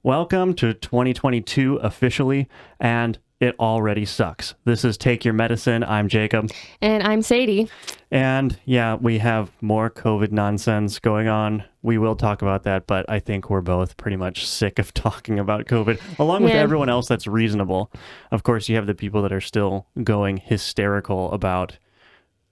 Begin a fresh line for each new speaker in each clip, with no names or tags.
Welcome to 2022 officially, and it already sucks. This is Take Your Medicine. I'm Jacob.
And I'm Sadie.
And yeah, we have more COVID nonsense going on. We will talk about that, but I think we're both pretty much sick of talking about COVID, along with everyone else that's reasonable. Of course, you have the people that are still going hysterical about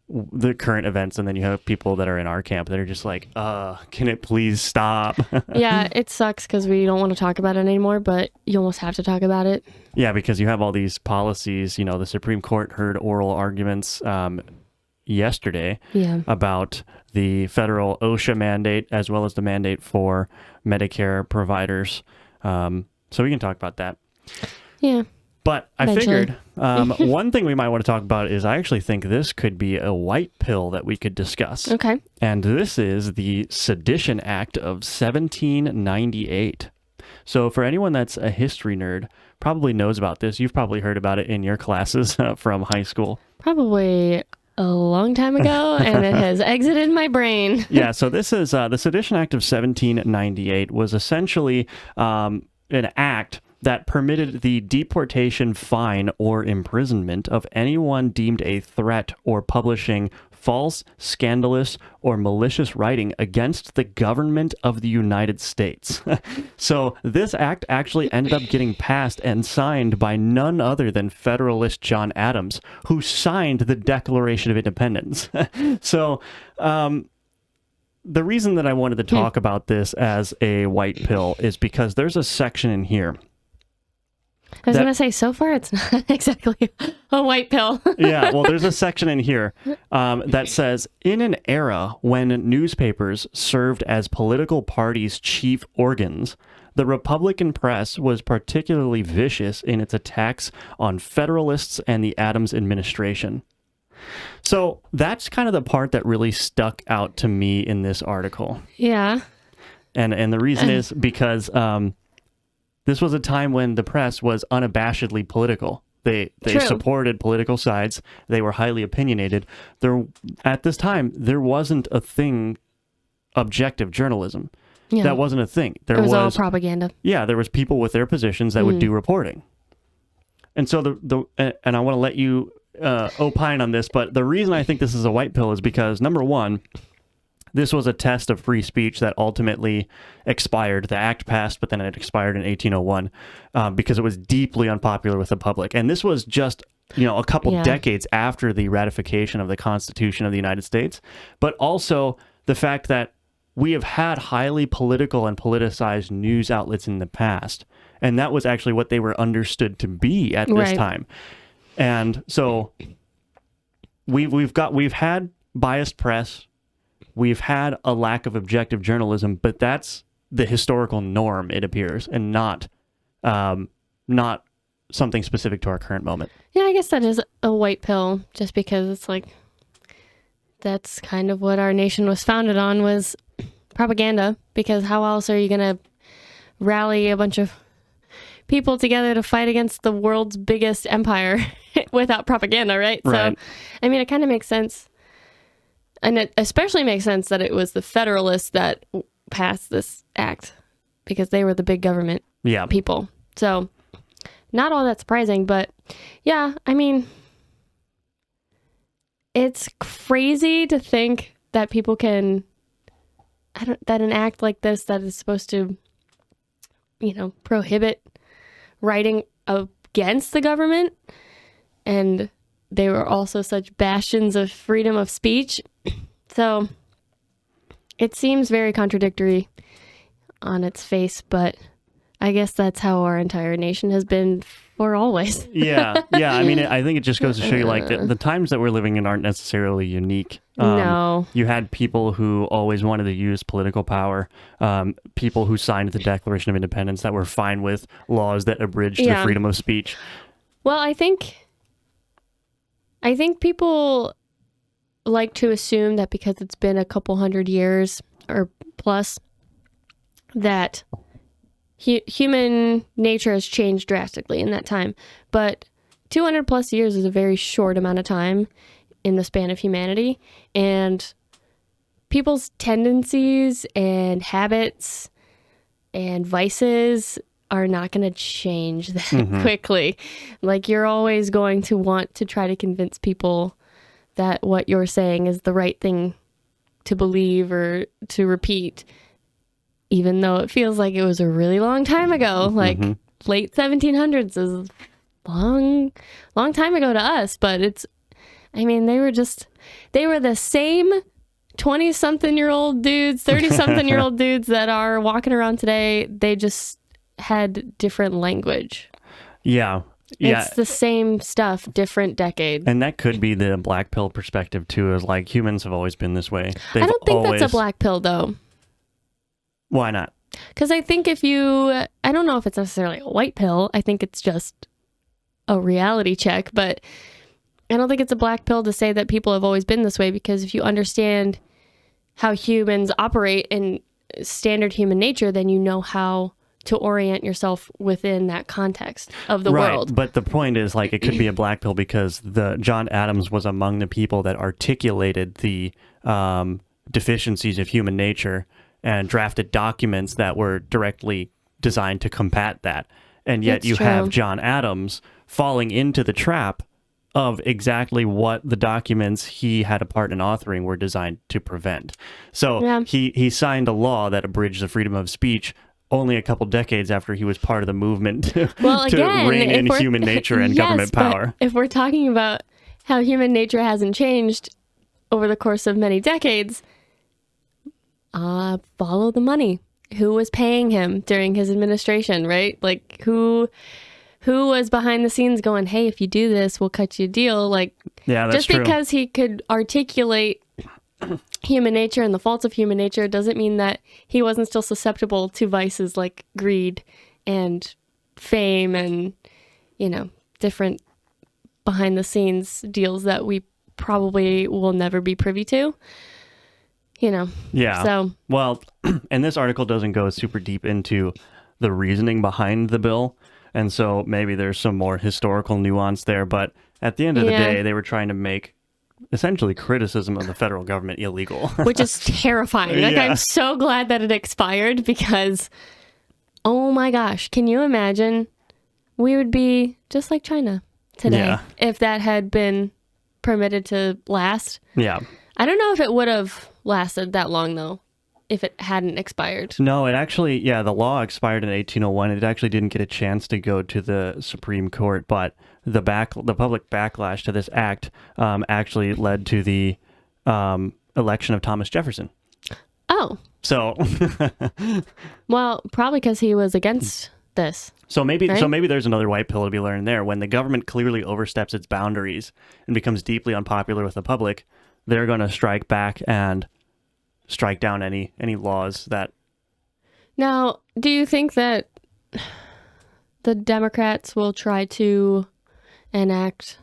the current events, and then you have people that are in our camp that are just like, can it please stop?
Yeah, it sucks because we don't want to talk about it anymore, but you almost have to talk about it.
Yeah, because you have all these policies. You know, the Supreme Court heard oral arguments yesterday about the federal OSHA mandate as well as the mandate for Medicare providers. So we can talk about that.
Yeah.
But I figured one thing we might want to talk about is I actually think this could be a white pill that we could discuss.
Okay.
And this is the Sedition Act of 1798. So for anyone that's a history nerd, probably knows about this. You've probably heard about it in your classes from high school.
Probably a long time ago, and it has exited my brain.
Yeah, so this is the Sedition Act of 1798 was essentially an act that permitted the deportation, fine, or imprisonment of anyone deemed a threat or publishing false, scandalous, or malicious writing against the government of the United States. So this act actually ended up getting passed and signed by none other than Federalist John Adams, who signed the Declaration of Independence. So the reason that I wanted to talk about this as a white pill is because there's a section in here.
I was going to say, so far it's not exactly a white pill.
Yeah, well, there's a section in here that says, in an era when newspapers served as political parties' chief organs, the Republican press was particularly vicious in its attacks on Federalists and the Adams administration. So that's kind of the part that really stuck out to me in this article.
Yeah.
And the reason is because this was a time when the press was unabashedly political. They supported political sides. They were highly opinionated. At this time, there wasn't a thing, objective journalism.
Yeah.
That wasn't a thing.
It was all propaganda.
Yeah, there was people with their positions that would do reporting. And so and I want to let you opine on this, but the reason I think this is a white pill is because, number one, this was a test of free speech that ultimately expired. The act passed, but then it expired in 1801 because it was deeply unpopular with the public. And this was just, a couple decades after the ratification of the Constitution of the United States, but also the fact that we have had highly political and politicized news outlets in the past. And that was actually what they were understood to be at this time. And so we've had biased press. We've had a lack of objective journalism, but that's the historical norm, it appears, and not something specific to our current moment.
Yeah, I guess that is a white pill, just because it's like, that's kind of what our nation was founded on, was propaganda, because how else are you going to rally a bunch of people together to fight against the world's biggest empire without propaganda, right? So, I mean, it kind of makes sense. And it especially makes sense that it was the Federalists that passed this act, because they were the big government people. So not all that surprising, but yeah, I mean, it's crazy to think that people can, that an act like this that is supposed to, prohibit writing against the government, and they were also such bastions of freedom of speech. So it seems very contradictory on its face, but I guess that's how our entire nation has been for always.
Yeah. I mean, I think it just goes to show you, like, the times that we're living in aren't necessarily unique.
No.
You had people who always wanted to use political power, people who signed the Declaration of Independence that were fine with laws that abridged the freedom of speech.
Well, I think people like to assume that because it's been a couple hundred years or plus, that human nature has changed drastically in that time. But 200 plus years is a very short amount of time in the span of humanity. And people's tendencies and habits and vices are not going to change that quickly. Like, you're always going to want to try to convince people that what you're saying is the right thing to believe or to repeat, even though it feels like it was a really long time ago. Like, late 1700s is long time ago to us, but they were the same 20-something-year-old dudes, 30-something-year-old dudes that are walking around today. They just had different language.
Yeah.
It's the same stuff, different decade.
And that could be the black pill perspective, too, is like humans have always been this way.
I don't think that's a black pill, though.
Why not?
Because I think I don't know if it's necessarily a white pill. I think it's just a reality check, but I don't think it's a black pill to say that people have always been this way, because if you understand how humans operate in standard human nature, then you know how to orient yourself within that context of the world.
But the point is, like, it could be a black pill because John Adams was among the people that articulated the deficiencies of human nature and drafted documents that were directly designed to combat that. And yet you have John Adams falling into the trap of exactly what the documents he had a part in authoring were designed to prevent. So he signed a law that abridged the freedom of speech only a couple decades after he was part of the movement to rein in human nature and government power.
If we're talking about how human nature hasn't changed over the course of many decades, follow the money. Who was paying him during his administration, right? Like, who was behind the scenes going, hey, if you do this, we'll cut you a deal. Like,
that's
just
true.
Because he could articulate human nature and the faults of human nature doesn't mean that he wasn't still susceptible to vices like greed and fame and, different behind the scenes deals that we probably will never be privy to.
Yeah.
So,
well, and this article doesn't go super deep into the reasoning behind the bill. And so maybe there's some more historical nuance there. But at the end of the day, they were trying to make essentially criticism of the federal government illegal.
Which is terrifying. Like, I'm so glad that it expired because, oh my gosh, can you imagine? We would be just like China today if that had been permitted to last.
Yeah.
I don't know if it would have lasted that long, though, if it hadn't expired.
No, it actually, the law expired in 1801. It actually didn't get a chance to go to the Supreme Court, but the public backlash to this act actually led to the election of Thomas Jefferson.
Oh.
So.
Well, probably because he was against this.
So maybe
right?
There's another white pill to be learned there. When the government clearly oversteps its boundaries and becomes deeply unpopular with the public, they're going to strike back and strike down any laws that...
Now, do you think that the Democrats will try to enact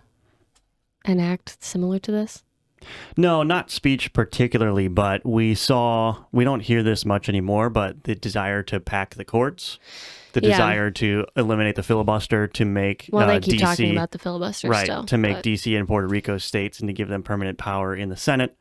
similar to this?
No, not speech particularly, but we don't hear this much anymore, but the desire to pack the courts, the desire to eliminate the filibuster, to make
they keep
DC,
talking about the filibuster still.
To make DC and Puerto Rico states and to give them permanent power in the Senate.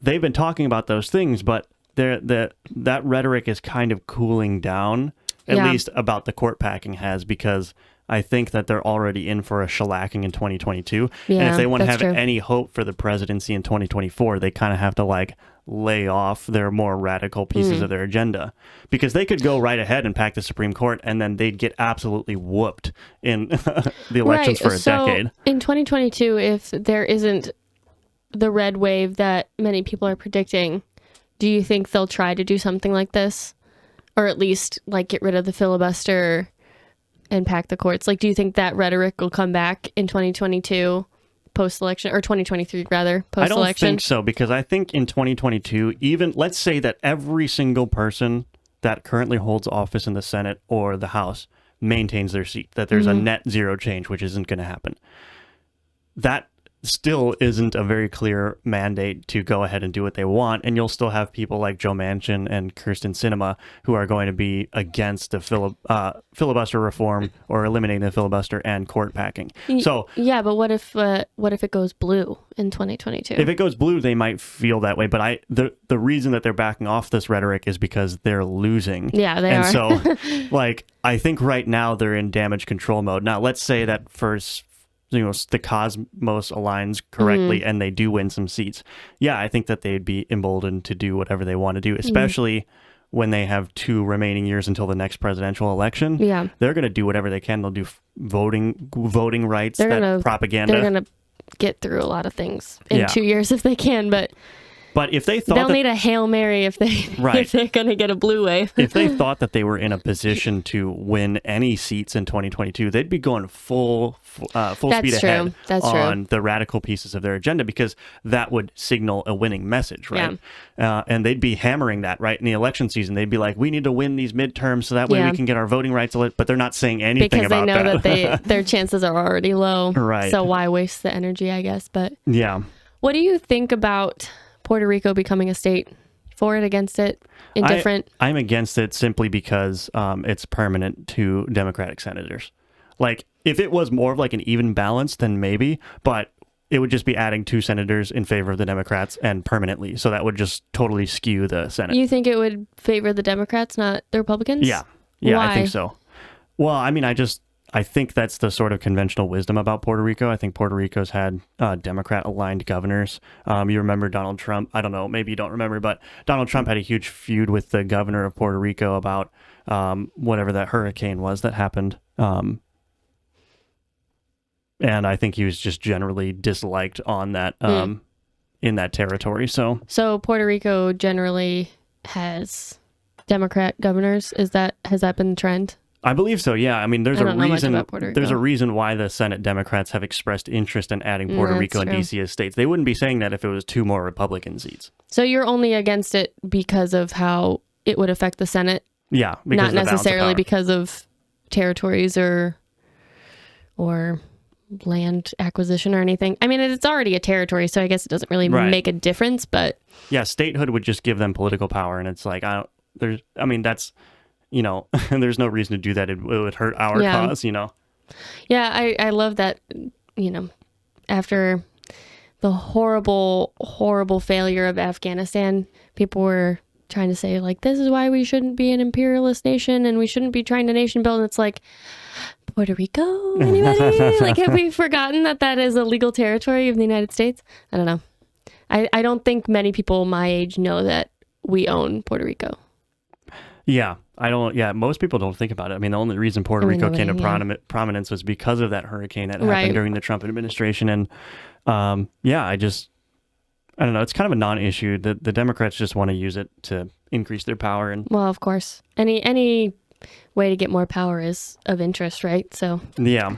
They've been talking about those things, but that rhetoric is kind of cooling down, at least about the court packing has, because I think that they're already in for a shellacking in 2022. And if they want to have any hope for the presidency in 2024, they kind of have to lay off their more radical pieces of their agenda, because they could go right ahead and pack the Supreme Court and then they'd get absolutely whooped in the elections for a decade.
In 2022, if there isn't the red wave that many people are predicting, do you think they'll try to do something like this? Or at least get rid of the filibuster and pack the courts? Do you think that rhetoric will come back in 2022 post-election, or 2023 rather, post-election?
I don't think so, because I think in 2022, even let's say that every single person that currently holds office in the Senate or the House maintains their seat, that there's a net zero change, which isn't going to happen. That still isn't a very clear mandate to go ahead and do what they want, and you'll still have people like Joe Manchin and Kirsten Sinema who are going to be against the filibuster reform or eliminating the filibuster and court packing. So
yeah, but what if it goes blue in 2022?
If it goes blue, they might feel that way. But the reason that they're backing off this rhetoric is because they're losing.
Yeah, they are.
And so, like, I think right now they're in damage control mode. Now, let's say that first, the cosmos aligns correctly and they do win some seats. Yeah, I think that they'd be emboldened to do whatever they want to do, especially when they have 2 remaining years until the next presidential election. Yeah. They're going to do whatever they can. They'll do voting rights, propaganda.
They're going to get through a lot of things in 2 years if they can, but
if they thought
they'll need a Hail Mary if they're going to get a blue wave.
If they thought that they were in a position to win any seats in 2022, they'd be going full speed ahead on the radical pieces of their agenda, because that would signal a winning message, right? Yeah. And they'd be hammering that right in the election season. They'd be like, we need to win these midterms so that way we can get our voting rights. But they're not saying anything about that.
Because they know that their chances are already low.
Right.
So why waste the energy, I guess? But
yeah.
What do you think about Puerto Rico becoming a state? For it, against it, indifferent?
I'm against it simply because it's permanent to Democratic senators. Like, if it was more of like an even balance, then maybe, but it would just be adding 2 senators in favor of the Democrats and permanently. So that would just totally skew the Senate.
You think it would favor the Democrats, not the Republicans?
Yeah.
Why?
I think so. Well, I mean, I think that's the sort of conventional wisdom about Puerto Rico. I think Puerto Rico's had Democrat-aligned governors. You remember Donald Trump? I don't know, maybe you don't remember, but Donald Trump had a huge feud with the governor of Puerto Rico about whatever that hurricane was that happened. And I think he was just generally disliked on that in that territory. So
Puerto Rico generally has Democrat governors. Has that been the trend?
I believe so, yeah. I mean, there's a reason why the Senate Democrats have expressed interest in adding Puerto Rico and DC as states. They wouldn't be saying that if it was 2 more Republican seats.
So you're only against it because of how it would affect the Senate?
Yeah.
Not necessarily because of territories or land acquisition or anything. I mean, it's already a territory, so I guess it doesn't really make a difference, but... Yeah,
statehood would just give them political power, and it's like, that's... there's no reason to do that. It would hurt our cause,
Yeah, I love that, after the horrible, horrible failure of Afghanistan, people were trying to say, like, this is why we shouldn't be an imperialist nation and we shouldn't be trying to nation build. And it's like, Puerto Rico? Anybody? Like, have we forgotten that is a legal territory of the United States? I don't know. I don't think many people my age know that we own Puerto Rico.
Yeah, most people don't think about it. I mean, the only reason Puerto Rico came to prominence was because of that hurricane that happened during the Trump administration. And I don't know, it's kind of a non-issue. The Democrats just want to use it to increase their power. And
well, of course, any way to get more power is of interest, right? So
yeah.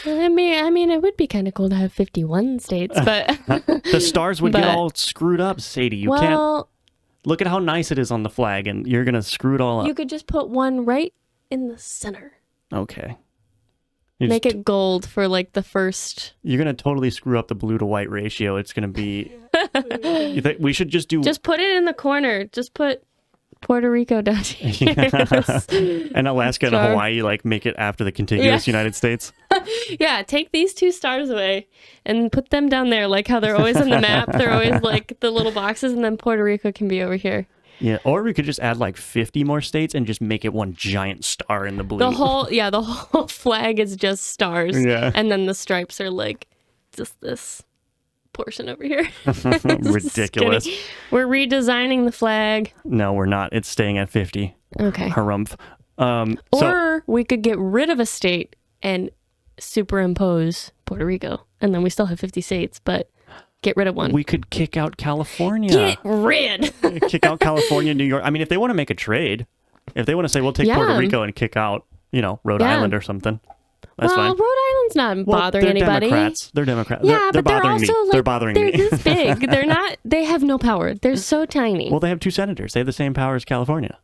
I mean, it would be kind of cool to have 51 states, but
the stars would get all screwed up, Sadie. You can't. Look at how nice it is on the flag, and you're going to screw it all up.
You could just put one right in the center.
Okay.
Make it gold for, like, the first...
You're going to totally screw up the blue to white ratio. It's going to be... You think we should just do...
Just put it in the corner. Just put Puerto Rico down here.
And Alaska and Hawaii, like, make it after the contiguous United States.
Yeah, take these 2 stars away and put them down there, like how they're always on the map. They're always like the little boxes, and then Puerto Rico can be over here.
Yeah, or we could just add like 50 more states and just make it one giant star in the blue.
The whole flag is just stars. Yeah. And then the stripes are like just this portion over here.
Ridiculous.
We're redesigning the flag.
No, we're not. It's staying at 50.
Okay.
Harumph.
Or we could get rid of a state and superimpose Puerto Rico, and then we still have 50 states, but get rid of one.
We could kick out California.
Get rid.
Kick out California, New York. I mean, if they want to make a trade, if they want to say, we'll take Puerto Rico and kick out, Rhode Island or something, that's fine.
Rhode Island's not bothering anybody.
They're Democrats.
Yeah,
they're
but
bothering me. They're bothering me.
They're this big. They're not. They have no power. They're so tiny.
Well, they have 2 senators. They have the same power as California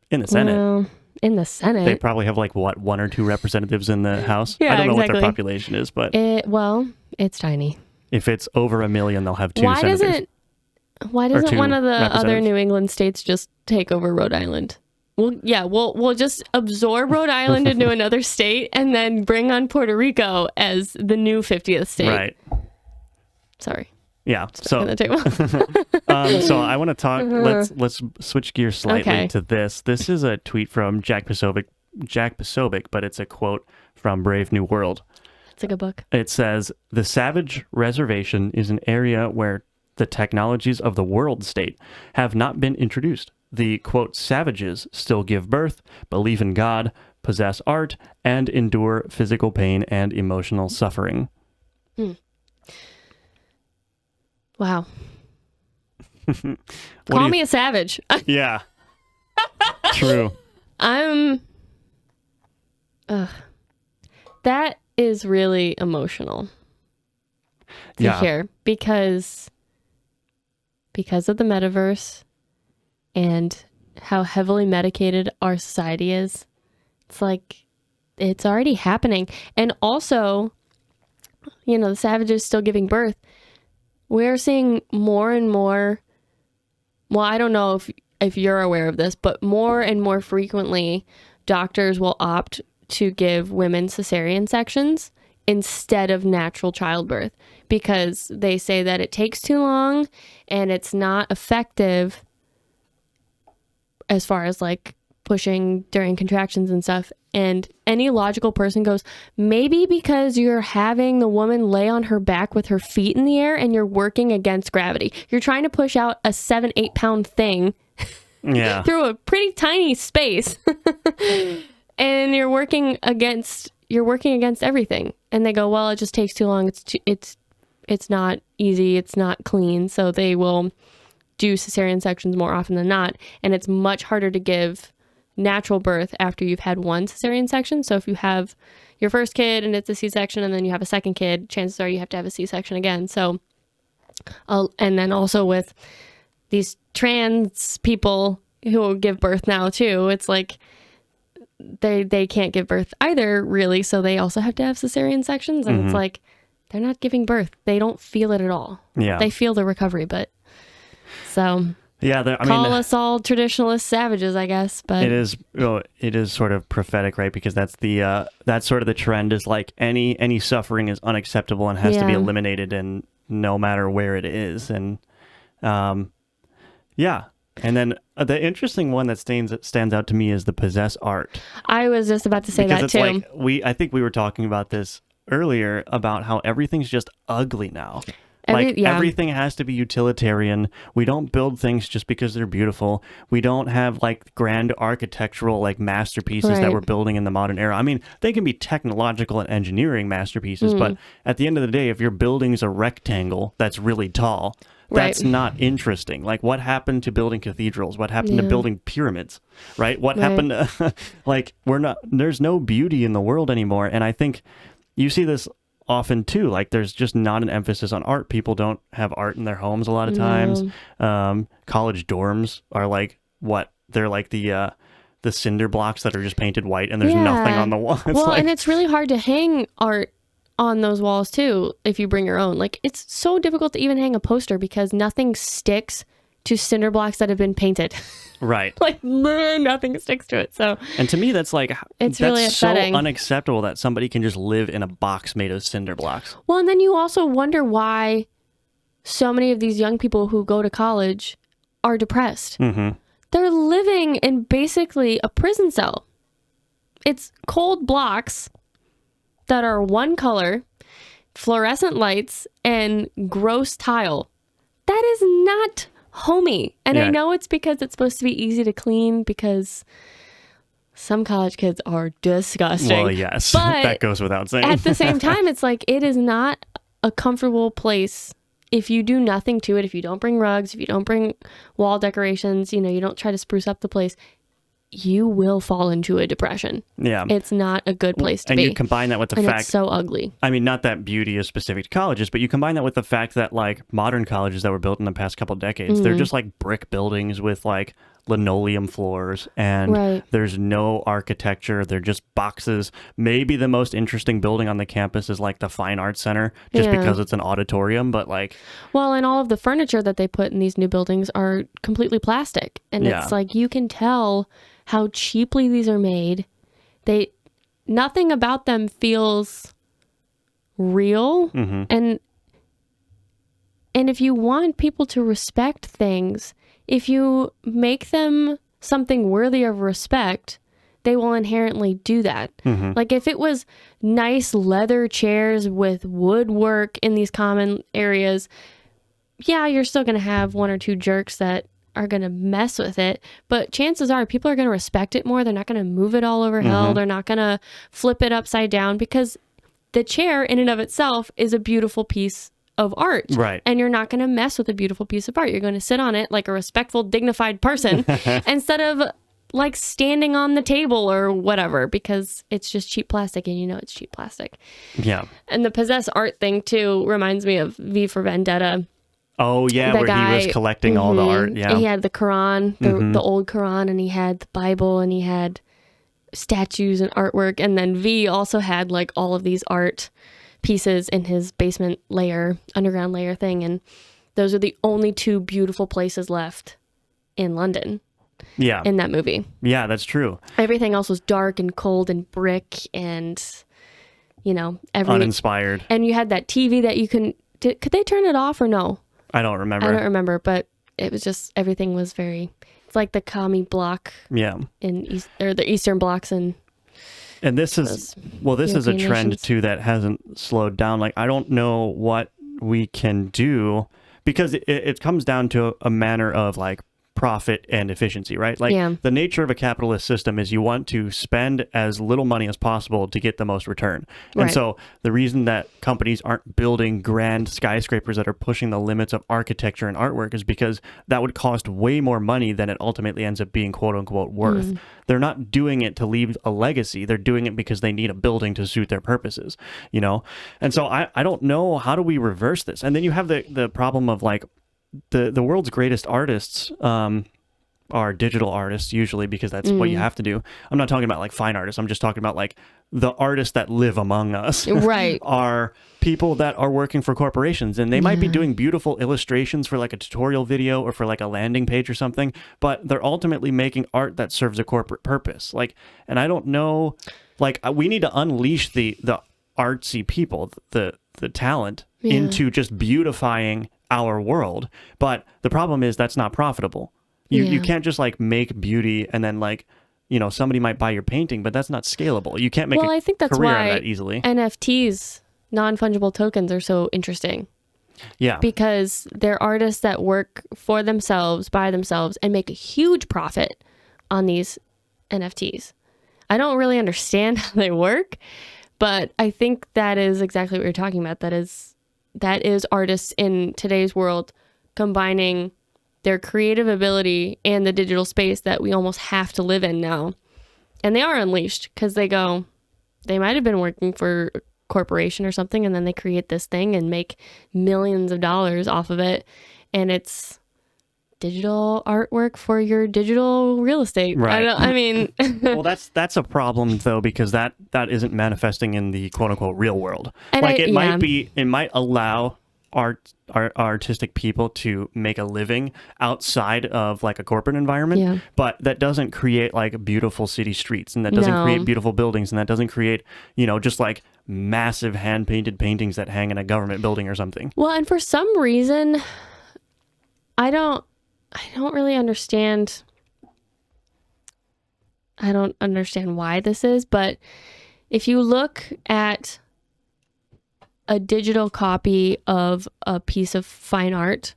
in the Senate.
in the Senate.
They probably have like what, 1 or 2 representatives in the House.
Yeah,
I don't know what
exactly.
their population is, but
it's tiny.
if it's over 1 million, they'll have 2 senators.
Why doesn't
2
one of the other
representatives.
New England states just take over Rhode Island? We'll just absorb Rhode Island into another state and then bring on Puerto Rico as the new 50th state.
Right.
Sorry.
Yeah.
Stuck on the table.
So I want to talk. Let's switch gears slightly
Okay.
to this. This is a tweet from Jack Posobiec, but it's a quote from Brave New World.
It's a good book.
It says, "The Savage Reservation is an area where the technologies of the world state have not been introduced. The, quote, savages still give birth, believe in God, possess art, and endure physical pain and emotional suffering."
Wow.
What do
Call
you-
me a savage.
Yeah. True.
That is really emotional to hear because of the metaverse and how heavily medicated our society is. It's like it's already happening. And also, the savages still giving birth. We're seeing more and more, well, I don't know if you're aware of this, but more and more frequently, doctors will opt to give women cesarean sections instead of natural childbirth because they say that it takes too long and it's not effective as far as like pushing during contractions and stuff. And any logical person goes, maybe because you're having the woman lay on her back with her feet in the air and you're working against gravity. You're trying to push out a 7-8 pound thing through a pretty tiny space. And you're working against everything. And they go, well, it just takes too long. It's not easy. It's not clean. So they will do cesarean sections more often than not. And it's much harder to give natural birth after you've had one cesarean section. So if you have your first kid and it's a C-section and then you have a second kid, chances are you have to have a C-section again. So, and then also with these trans people who will give birth now too, it's like they can't give birth either really. So they also have to have cesarean sections. And it's like, they're not giving birth. They don't feel it at all.
Yeah.
They feel the recovery, but so...
Yeah,
Call us all traditionalist savages, I guess, but
it is sort of prophetic, right? Because that's sort of the trend is like any suffering is unacceptable and has to be eliminated, and no matter where it is, and and then the interesting one that stands out to me is the possess art.
I was just about to say
because
that
it's
too.
Like I think we were talking about this earlier about how everything's just ugly now. Everything has to be utilitarian. We don't build things just because they're beautiful. We don't have like grand architectural like masterpieces that we're building in the modern era. I mean, they can be technological and engineering masterpieces, but at the end of the day, if your building's a rectangle that's really tall, that's not interesting. Like, what happened to building cathedrals? What happened to building pyramids? Right? What happened to there's no beauty in the world anymore. And I think you see this often too, like there's just not an emphasis on art. People don't have art in their homes a lot of times. College dorms are like they're like the cinder blocks that are just painted white and there's nothing on the wall.
And it's really hard to hang art on those walls too if you bring your own. Like, it's so difficult to even hang a poster because nothing sticks to cinder blocks that have been painted.
Right.
Like, nothing sticks to it. So,
and to me, that's like,
it's
that's
really upsetting.
So unacceptable that somebody can just live in a box made of cinder blocks.
Well, and then you also wonder why so many of these young people who go to college are depressed. They're living in basically a prison cell. It's cold blocks that are one color, fluorescent lights, and gross tile. That is not homey. And I know it's because it's supposed to be easy to clean because some college kids are disgusting.
Well, yes,
but
that goes without saying.
At the same time, it's like, it is not a comfortable place if you do nothing to it. If you don't bring rugs, if you don't bring wall decorations, you don't try to spruce up the place, you will fall into a depression. Yeah. It's not a good place to be.
And you combine that with the fact...
it's so ugly.
I mean, not that beauty is specific to colleges, but you combine that with the fact that, like, modern colleges that were built in the past couple of decades, they're just, like, brick buildings with, like, linoleum floors, and
Right.
there's no architecture. They're just boxes. Maybe the most interesting building on the campus is like the Fine Arts Center, just
Yeah.
because it's an auditorium, but like,
Well, and all of the furniture that they put in these new buildings are completely plastic. And
Yeah.
it's like you can tell how cheaply these are made. Nothing about them feels real.
mm-hmm.
And if you want people to respect things, if you make them something worthy of respect, they will inherently do that.
Mm-hmm.
Like if it was nice leather chairs with woodwork in these common areas, yeah, you're still going to have one or two jerks that are going to mess with it. But chances are people are going to respect it more. They're not going to move it all over hell. They're not going to flip it upside down, because the chair in and of itself is a beautiful piece of art.
Right.
And you're not going to mess with a beautiful piece of art. You're going to sit on it like a respectful, dignified person instead of like standing on the table or whatever, because it's just cheap plastic, and you know it's cheap plastic.
Yeah.
And the possess art thing too reminds me of V for Vendetta.
Oh yeah,
The
where
guy,
he was collecting all the art. Yeah.
He had the Quran, the old Quran, and he had the Bible, and he had statues and artwork. And then V also had like all of these art pieces in his basement layer, underground layer thing. And those are the only two beautiful places left in London.
Yeah.
In that movie.
Yeah, that's true.
Everything else was dark and cold and brick and, you know,
Uninspired.
And you had that TV that you could they turn it off or no?
I don't remember.
I don't remember, but it was just, everything was very, it's like the commie block
Yeah.
or the Eastern blocks in.
And this is a
European
trend
nations.
too that hasn't slowed down. Like, I don't know what we can do, because it comes down to a manner of like profit and efficiency, right? Like
Yeah.
the nature of a capitalist system is you want to spend as little money as possible to get the most return. And
Right.
so the reason that companies aren't building grand skyscrapers that are pushing the limits of architecture and artwork is because that would cost way more money than it ultimately ends up being quote unquote worth. They're not doing it to leave a legacy. They're doing it because they need a building to suit their purposes, you know? And so I don't know, how do we reverse this? And then you have the problem of like, the world's greatest artists are digital artists usually, because that's what you have to do. I'm not talking about like fine artists. I'm just talking about like the artists that live among us.
Right.
Are people that are working for corporations, and they might be doing beautiful illustrations for like a tutorial video or for like a landing page or something, but they're ultimately making art that serves a corporate purpose. Like, and I don't know, like we need to unleash the artsy people, the talent into just beautifying our world. But the problem is that's not profitable. You can't just like make beauty and then like, you know, somebody might buy your painting, but that's not scalable. You can't make
I think that's
career out
why
of that easily.
NFTs, non-fungible tokens, are so interesting,
Yeah.
because they're artists that work for themselves, by themselves, and make a huge profit on these NFTs. I don't really understand how they work, but I think that is exactly what you're talking about. That is artists in today's world combining their creative ability and the digital space that we almost have to live in now. And they are unleashed, because they might have been working for a corporation or something, and then they create this thing and make millions of dollars off of it. And it's digital artwork for your digital real estate.
Right.
I mean,
Well, that's a problem though, because that isn't manifesting in the quote unquote real world.
And
like
it
might allow artistic people to make a living outside of like a corporate environment, but that doesn't create like beautiful city streets, and that doesn't create beautiful buildings, and that doesn't create, you know, just like massive hand painted paintings that hang in a government building or something.
Well, and for some reason, I don't really understand. I don't understand why this is, but if you look at a digital copy of a piece of fine art,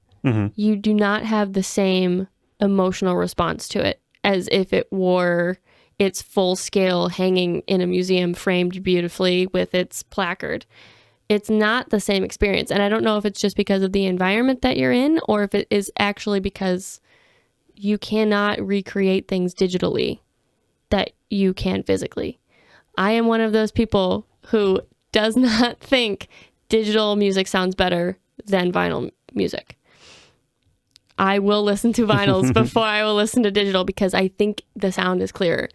you do not have the same emotional response to it as if it were its full scale hanging in a museum, framed beautifully with its placard. It's not the same experience. And I don't know if it's just because of the environment that you're in, or if it is actually because you cannot recreate things digitally that you can physically. I am one of those people who does not think digital music sounds better than vinyl music. I will listen to vinyls before I will listen to digital because I think the sound is clearer.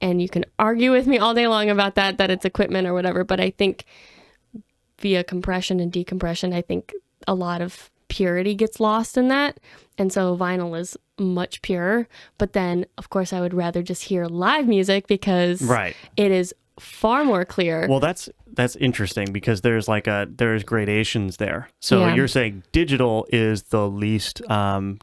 And you can argue with me all day long about that it's equipment or whatever. But I think via compression and decompression, I think a lot of purity gets lost in that. And so vinyl is much purer. But then, of course, I would rather just hear live music because it is far more clear.
Well, that's interesting because there's gradations there. So you're saying digital is the least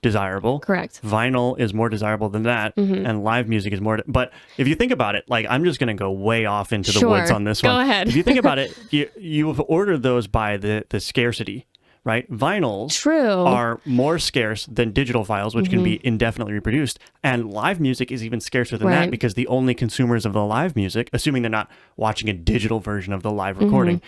desirable.
Correct.
Vinyl is more desirable than that, and live music is more. But if you think about it, like I'm just going to go way off into the woods on this one.
Go ahead.
If you think about it, you've ordered those by the scarcity. Right? Vinyls are more scarce than digital files, which can be indefinitely reproduced. And live music is even scarcer than that because the only consumers of the live music, assuming they're not watching a digital version of the live recording,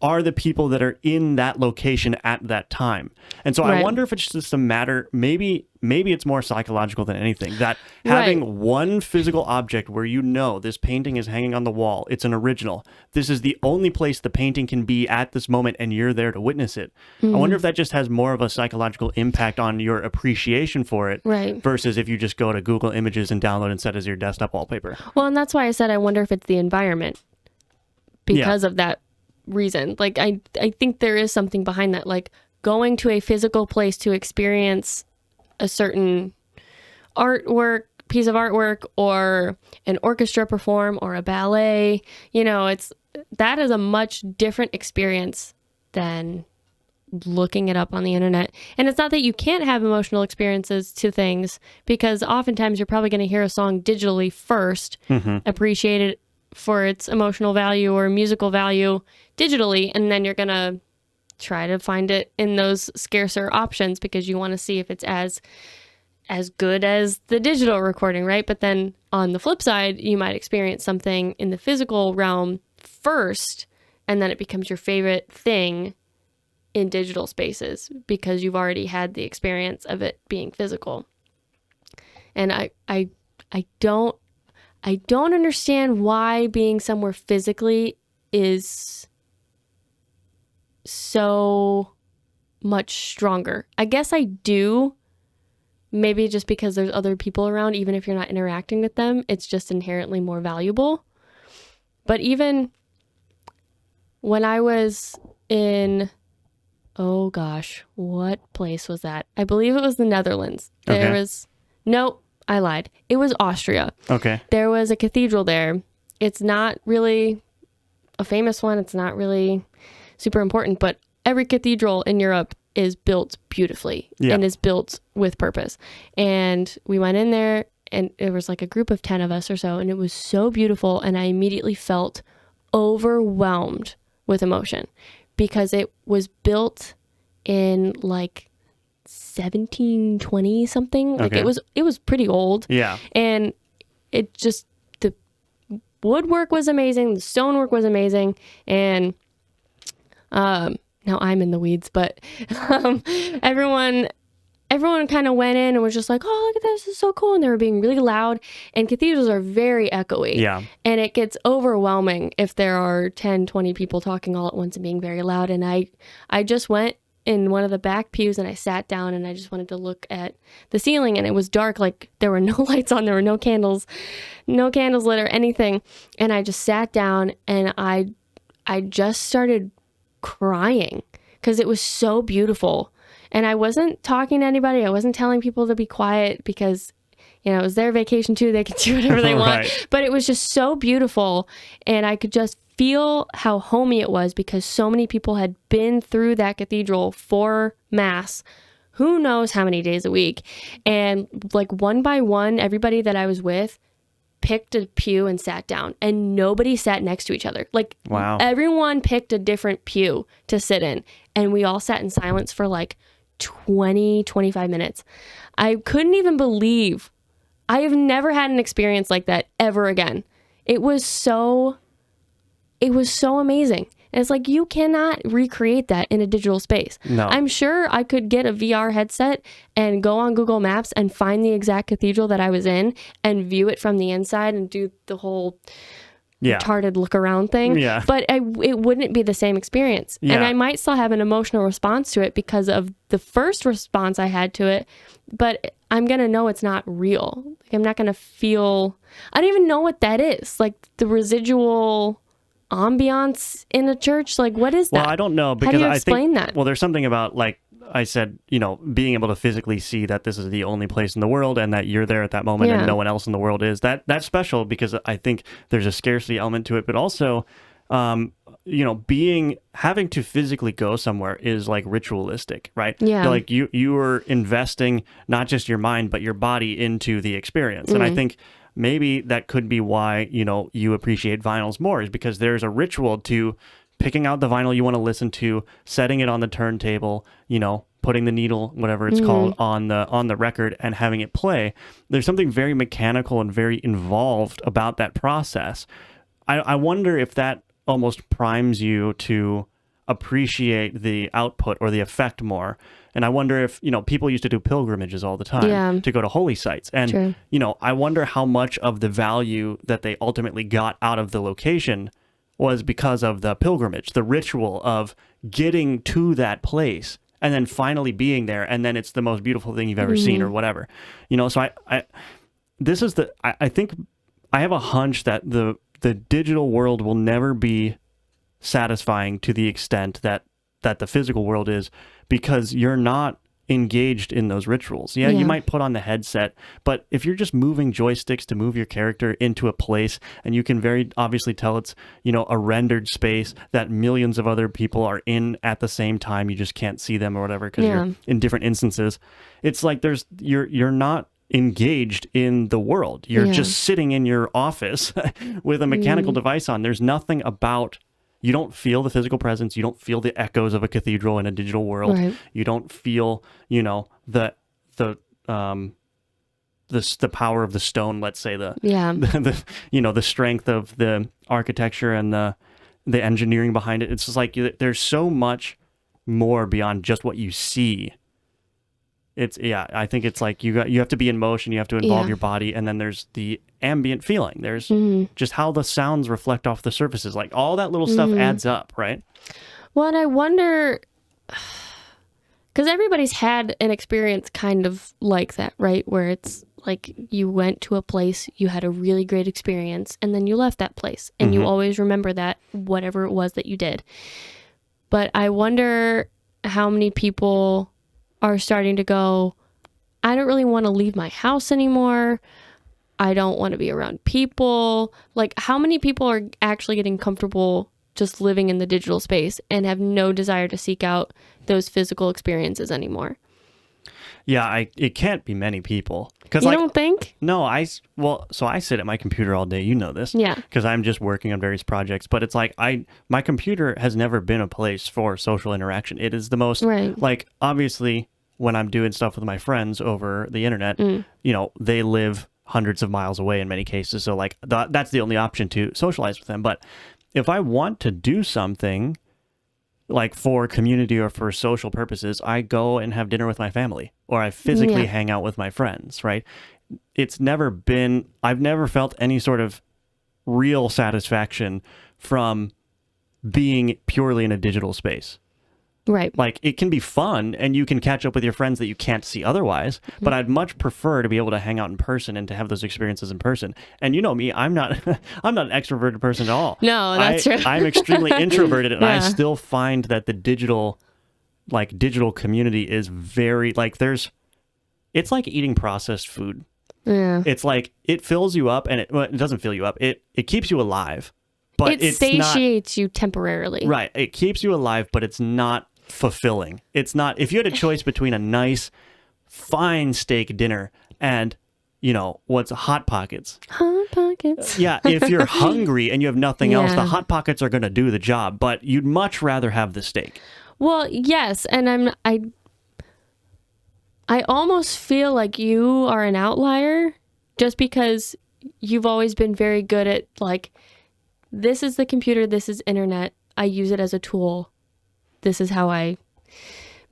are the people that are in that location at that time. And so I wonder if it's just a matter, maybe it's more psychological than anything, that having one physical object where you know this painting is hanging on the wall, it's an original, this is the only place the painting can be at this moment and you're there to witness it. I wonder if that just has more of a psychological impact on your appreciation for it versus if you just go to Google Images and download and set as your desktop wallpaper.
Well, and that's why I said I wonder if it's the environment because of that reason. Like I think there is something behind that, like going to a physical place to experience a certain piece of artwork or an orchestra perform or a ballet, that is a much different experience than looking it up on the internet. And it's not that you can't have emotional experiences to things, because oftentimes you're probably going to hear a song digitally first, appreciate it for its emotional value or musical value digitally, and then you're going to try to find it in those scarcer options because you want to see if it's as good as the digital recording, right? But then on the flip side, you might experience something in the physical realm first, and then it becomes your favorite thing in digital spaces because you've already had the experience of it being physical. And I don't understand why being somewhere physically is so much stronger. I guess I do. Maybe just because there's other people around, even if you're not interacting with them, it's just inherently more valuable. But even when I was in, oh gosh, what place was that? I believe it was the Netherlands. Nope, I lied. It was Austria.
Okay.
There was a cathedral there. It's not really a famous one. It's not really super important, but every cathedral in Europe is built beautifully and is built with purpose. And we went in there and it was like a group of 10 of us or so, and it was so beautiful. And I immediately felt overwhelmed with emotion because it was built in like 1720 something. Like it was pretty old. Yeah. And it just, the woodwork was amazing. The stonework was amazing. And, now I'm in the weeds, but everyone kind of went in and was just like, oh, look at this is so cool. And they were being really loud. And cathedrals are very echoey. Yeah. And it gets overwhelming if there are 10, 20 people talking all at once and being very loud. And I just went in one of the back pews and I sat down and I just wanted to look at the ceiling, and it was dark. Like there were no lights on, there were no candles lit or anything. And I just sat down and I just started crying because it was so beautiful. And I wasn't talking to anybody. I wasn't telling people to be quiet because, it was their vacation too. They could do whatever they want. But it was just so beautiful. And I could just feel how homey it was because so many people had been through that cathedral for mass, who knows how many days a week. And like one by one, everybody that I was with picked a pew and sat down, and nobody sat next to each other. Like, wow. Everyone picked a different pew to sit in, and we all sat in silence for like 20, 25 minutes. I couldn't even believe I have never had an experience like that ever again. It was so amazing. And it's like, you cannot recreate that in a digital space. No. I'm sure I could get a VR headset and go on Google Maps and find the exact cathedral that I was in and view it from the inside and do the whole retarded look around thing.
Yeah.
But it wouldn't be the same experience.
Yeah.
And I might still have an emotional response to it because of the first response I had to it, but I'm going to know it's not real. Like, I'm not going to feel, I don't even know what that is. Like the residual ambiance in a church. Like, what is that?
Well, I don't know, because
How do you
I
explain
think,
that?
well, there's something about, like I said, being able to physically see that this is the only place in the world and that you're there at that moment and no one else in the world is. That's special, because I think there's a scarcity element to it, but also, having to physically go somewhere is like ritualistic, right?
Yeah.
Like you are investing not just your mind but your body into the experience, and I think maybe that could be why you appreciate vinyls more, is because there's a ritual to picking out the vinyl you want to listen to, setting it on the turntable, putting the needle, whatever it's called, on the record and having it play. There's something very mechanical and very involved about that process. I wonder if that almost primes you to appreciate the output or the effect more. And I wonder if, people used to do pilgrimages all the time to go to holy sites. And,
True.
I wonder how much of the value that they ultimately got out of the location was because of the pilgrimage, the ritual of getting to that place and then finally being there. And then it's the most beautiful thing you've ever seen or whatever, so I think I have a hunch that the digital world will never be satisfying to the extent that the physical world is, because you're not engaged in those rituals. Yeah, you might put on the headset, but if you're just moving joysticks to move your character into a place, and you can very obviously tell it's, a rendered space that millions of other people are in at the same time, you just can't see them or whatever because you're in different instances. It's like you're not engaged in the world. You're just sitting in your office with a mechanical device on. There's nothing about, you don't feel the physical presence. You don't feel the echoes of a cathedral in a digital world.
Right.
You don't feel, the power of the stone, let's say, the strength of the architecture and the engineering behind it. It's just like there's so much more beyond just what you see. I think it's like you have to be in motion, you have to involve your body, and then there's the ambient feeling. There's just how the sounds reflect off the surfaces. Like all that little stuff adds up, right?
Well, and I wonder, because everybody's had an experience kind of like that, right? Where it's like you went to a place, you had a really great experience, and then you left that place, and you always remember that, whatever it was that you did. But I wonder how many people are starting to go, I don't really want to leave my house anymore. I don't want to be around people. Like, how many people are actually getting comfortable just living in the digital space and have no desire to seek out those physical experiences anymore?
Yeah, it can't be many people.
You don't think?
No, so I sit at my computer all day. You know this.
Yeah.
Because I'm just working on various projects. But it's like my computer has never been a place for social interaction. It is the most, like, obviously, when I'm doing stuff with my friends over the internet, they live hundreds of miles away in many cases. So, like, that's the only option to socialize with them. But if I want to do something, like for community or for social purposes, I go and have dinner with my family, or I physically hang out with my friends, right? I've never felt any sort of real satisfaction from being purely in a digital space.
Right.
Like, it can be fun and you can catch up with your friends that you can't see otherwise, but I'd much prefer to be able to hang out in person and to have those experiences in person. And you know me, I'm not an extroverted person at all.
No, that's true.
I'm extremely introverted, and I still find that the digital community is very, like, it's like eating processed food.
Yeah.
It's like, it fills you up, and it doesn't fill you up. It keeps you alive, but
it satiates you temporarily. Right.
It keeps you alive, but it's not fulfilling. It's not, if you had a choice between a nice fine steak dinner and what's Hot Pockets. Yeah, if you're hungry and you have nothing else, the Hot Pockets are going to do the job, but you'd much rather have the steak.
Well, yes, and I almost feel like you are an outlier just because you've always been very good at, like, this is the computer, this is internet, I use it as a tool. This is how I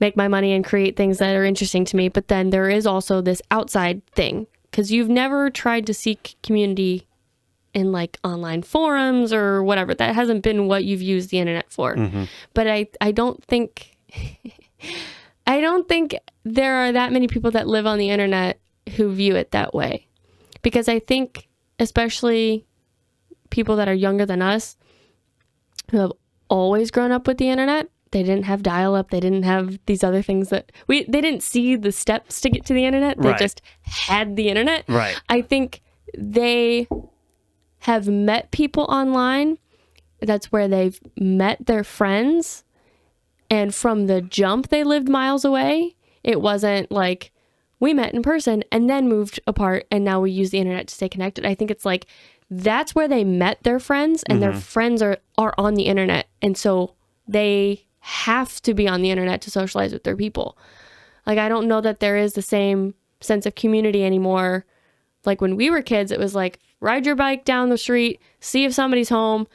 make my money and create things that are interesting to me. But then there is also this outside thing, because you've never tried to seek community in like online forums or whatever. That hasn't been what you've used the internet for. But I don't think I don't think there are that many people that live on the internet who view it that way. Because I think especially people that are younger than us who have always grown up with the internet, they didn't have dial-up, they didn't have these other things that they didn't see the steps to get to the internet. They just had the internet.
Right.
I think they have met people online. That's where they've met their friends. And from the jump, they lived miles away. It wasn't like we met in person and then moved apart and now we use the internet to stay connected. I think it's like that's where they met their friends and their friends are on the internet. And so they have to be on the internet to socialize with their people. Like, I don't know that there is the same sense of community anymore. Like when we were kids, it was like, ride your bike down the street, see if somebody's home.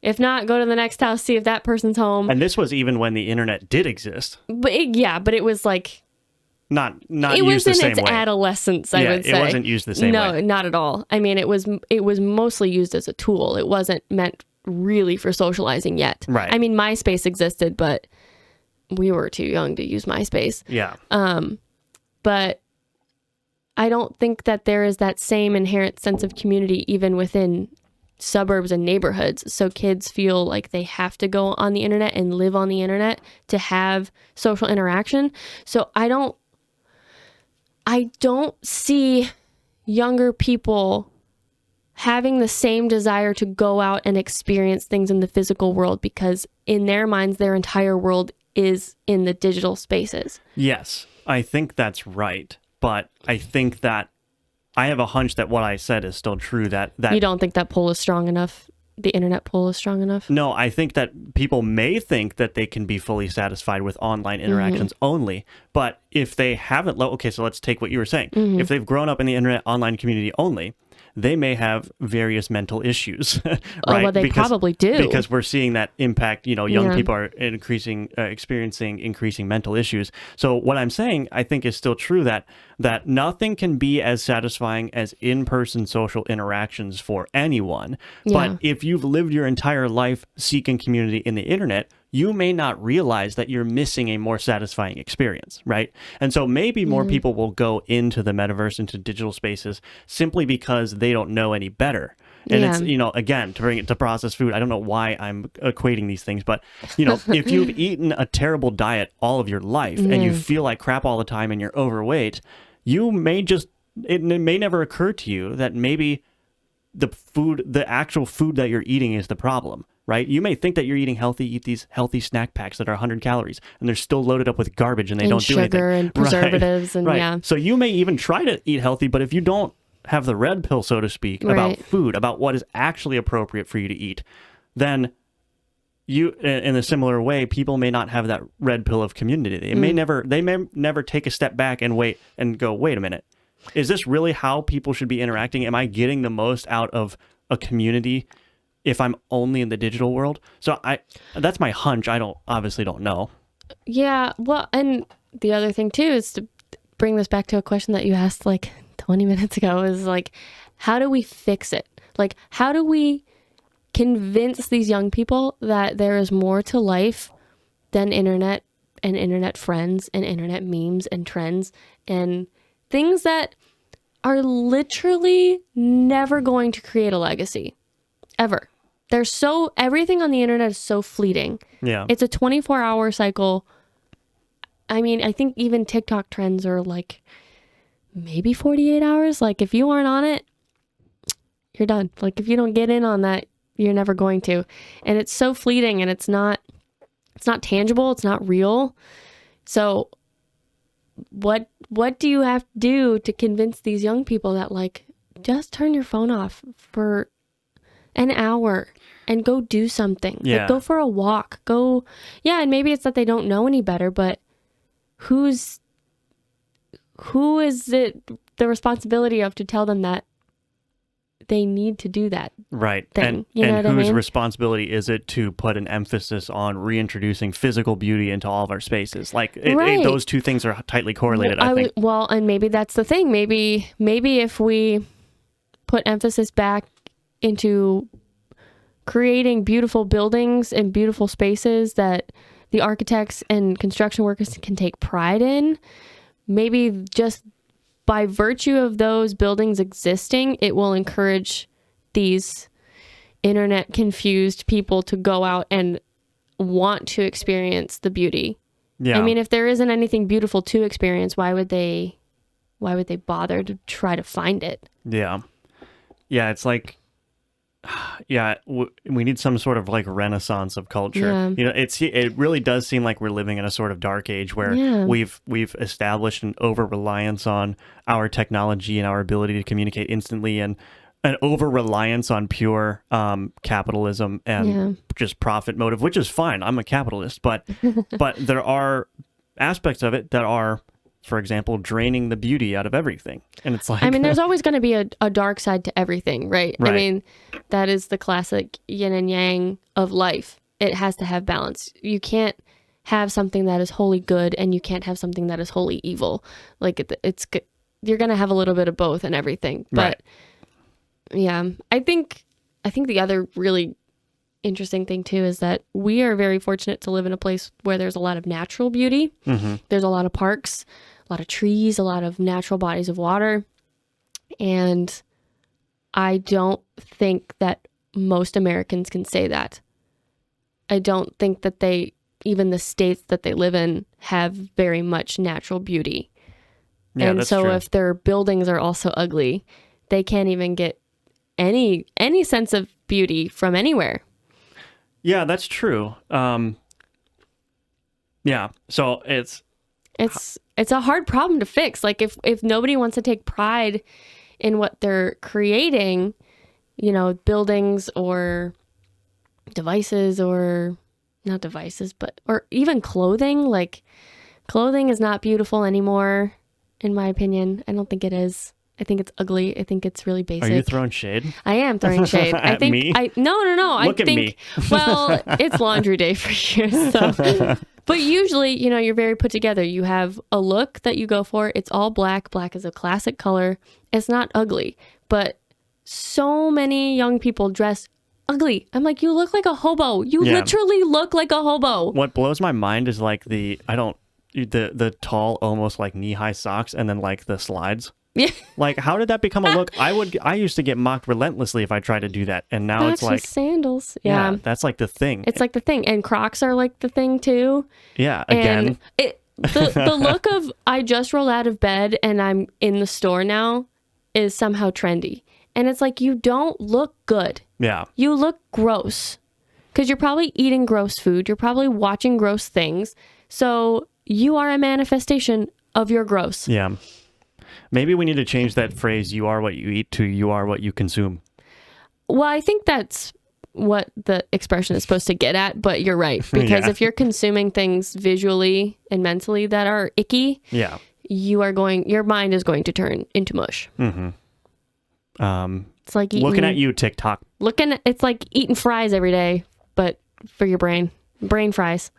If not, go to the next house, see if that person's home.
And this was even when the internet did exist.
But it was like...
Not
it
used the same way.
It was in its adolescence, I would say.
It wasn't used the same way.
No, not at all. I mean, it was mostly used as a tool. It wasn't meant really for socializing yet.
Right.
I mean, MySpace existed, but we were too young to use MySpace.
Yeah.
But I don't think that there is that same inherent sense of community even within suburbs and neighborhoods. So kids feel like they have to go on the internet and live on the internet to have social interaction. So I don't see younger people having the same desire to go out and experience things in the physical world because in their minds, their entire world is in the digital spaces.
Yes, I think that's right. But I think that I have a hunch that what I said is still true. That
you don't think that pull is strong enough? The internet pull is strong enough?
No, I think that people may think that they can be fully satisfied with online interactions only. But if they haven't, okay, so let's take what you were saying. If they've grown up in the internet online community only, they may have various mental issues, right?
Oh, well, they probably do.
Because we're seeing that impact, young people are experiencing increasing mental issues. So what I'm saying, I think is still true that nothing can be as satisfying as in-person social interactions for anyone.
Yeah.
But if you've lived your entire life seeking community in the internet, you may not realize that you're missing a more satisfying experience, right? And so maybe more people will go into the metaverse, into digital spaces, simply because they don't know any better. And it's, again, to bring it to processed food, I don't know why I'm equating these things, but, if you've eaten a terrible diet all of your life and you feel like crap all the time and you're overweight, it may never occur to you that maybe the actual food that you're eating is the problem. Right? You may think that you're eating healthy, eat these healthy snack packs that are 100 calories, and they're still loaded up with garbage and they don't do anything.
Sugar and preservatives
right.
and
So you may even try to eat healthy, but if you don't have the red pill, so to speak, about food, about what is actually appropriate for you to eat, then you, in a similar way, people may not have that red pill of community. They may never take a step back and wait and go, wait a minute, is this really how people should be interacting? Am I getting the most out of a community if I'm only in the digital world? So that's my hunch. I obviously don't know. Yeah,
well, and the other thing too is to bring this back to a question that you asked like 20 minutes ago is like, how do we fix it? Like, how do we convince these young people that there is more to life than internet and internet friends and internet memes and trends and things that are literally never going to create a legacy ever? Everything on the internet is so fleeting.
Yeah.
It's a 24-hour cycle. I mean, I think even TikTok trends are like maybe 48 hours. Like if you aren't on it, you're done. Like if you don't get in on that, you're never going to. And it's so fleeting and it's not tangible. It's not real. So what do you have to do to convince these young people that like, just turn your phone off for an hour and go do something.
Yeah.
Like, go for a walk. And maybe it's that they don't know any better, but who is it the responsibility of to tell them that they need to do that
right
thing?
And whose responsibility is it to put an emphasis on reintroducing physical beauty into all of our spaces? Like those two things are tightly correlated. I think.
And maybe that's the thing. Maybe if we put emphasis back into creating beautiful buildings and beautiful spaces that the architects and construction workers can take pride in, maybe just by virtue of those buildings existing, it will encourage these internet confused people to go out and want to experience the beauty.
Yeah.
I mean, if there isn't anything beautiful to experience, why would they bother to try to find it?
Yeah. Yeah, it's like, yeah, we need some sort of like renaissance of culture.
Yeah.
You know, it really does seem like we're living in a sort of dark age where
Yeah.
we've established an over reliance on our technology and our ability to communicate instantly, and an over reliance on pure capitalism and just profit motive, which is fine. I'm a capitalist, but there are aspects of it that are, for example, draining the beauty out of everything. And it's like,
I mean, there's always going to be a dark side to everything, right?
Right.
I mean, that is the classic yin and yang of life. It has to have balance. You can't have something that is wholly good and you can't have something that is wholly evil. Like you're going to have a little bit of both and everything. But
Right.
yeah, I think the other really interesting thing too is that we are very fortunate to live in a place where there's a lot of natural beauty.
Mm-hmm.
There's a lot of parks, a lot of trees, a lot of natural bodies of water. And I don't think that most Americans can say that. I don't think that even the states that they live in have very much natural beauty.
Yeah,
and
that's
so
true.
if their buildings are also ugly, they can't even get any sense of beauty from anywhere.
Yeah, that's true. Yeah, so it's
a hard problem to fix. Like if nobody wants to take pride in what they're creating, you know, buildings or devices, or not devices, or even clothing, like clothing is not beautiful anymore, in my opinion. I don't think it is. I think it's ugly. I think it's really basic.
Are you throwing shade?
I am throwing shade.
At
I think
me?
No.
Look at me.
Well, it's laundry day for you. So, but usually, you know, you're very put together. You have a look that you go for. It's all black. Black is a classic color. It's not ugly, but so many young people dress ugly. I'm like, you look like a hobo. You literally look like a hobo.
What blows my mind is like the tall, almost like knee-high socks, and then like the slides.
Yeah.
Like, how did that become a look? I used to get mocked relentlessly if I tried to do that, and now
That's
it's like
just sandals. Yeah.
that's like the thing.
It's like the thing, and Crocs are like the thing too.
Yeah, again.
And the look of I just rolled out of bed and I'm in the store now is somehow trendy, and it's like, you don't look good.
Yeah.
You look gross because you're probably eating gross food. You're probably watching gross things. So you are a manifestation of your gross.
Yeah. Maybe we need to change that phrase, "you are what you eat," to "you are what you consume."
Well, I think that's what the expression is supposed to get at, but you're right. Because if you're consuming things visually and mentally that are icky,
Yeah.
your mind is going to turn into mush.
Mm-hmm.
It's like
Looking at you, TikTok.
It's like eating fries every day, but for your brain fries.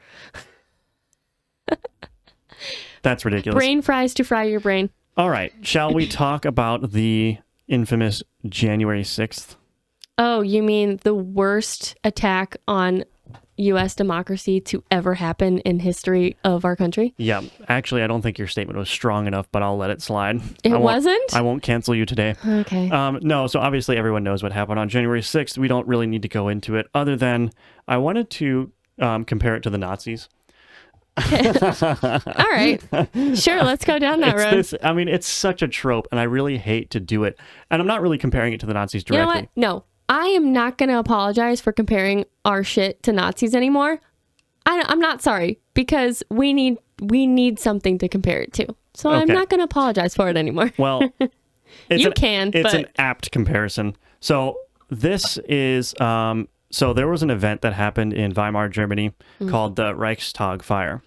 That's ridiculous.
Brain fries to fry your brain.
All right. Shall we talk about the infamous January 6th?
Oh, you mean the worst attack on U.S. democracy to ever happen in history of our country?
Yeah. Actually, I don't think your statement was strong enough, but I'll let it slide.
It wasn't?
I won't cancel you today.
Okay.
No, so obviously everyone knows what happened on January 6th. We don't really need to go into it, other than I wanted to compare it to the Nazis.
All right. Sure, let's go down that road.
It's such a trope, and I really hate to do it. And I'm not really comparing it to the Nazis
You know
directly.
what? No. I am not going to apologize for comparing our shit to Nazis anymore. I'm not sorry, because we need something to compare it to. So I'm
Okay.
not going to apologize for it anymore.
Well,
It's
an
an
apt comparison. So this is so there was an event that happened in Weimar, Germany called the Reichstag fire.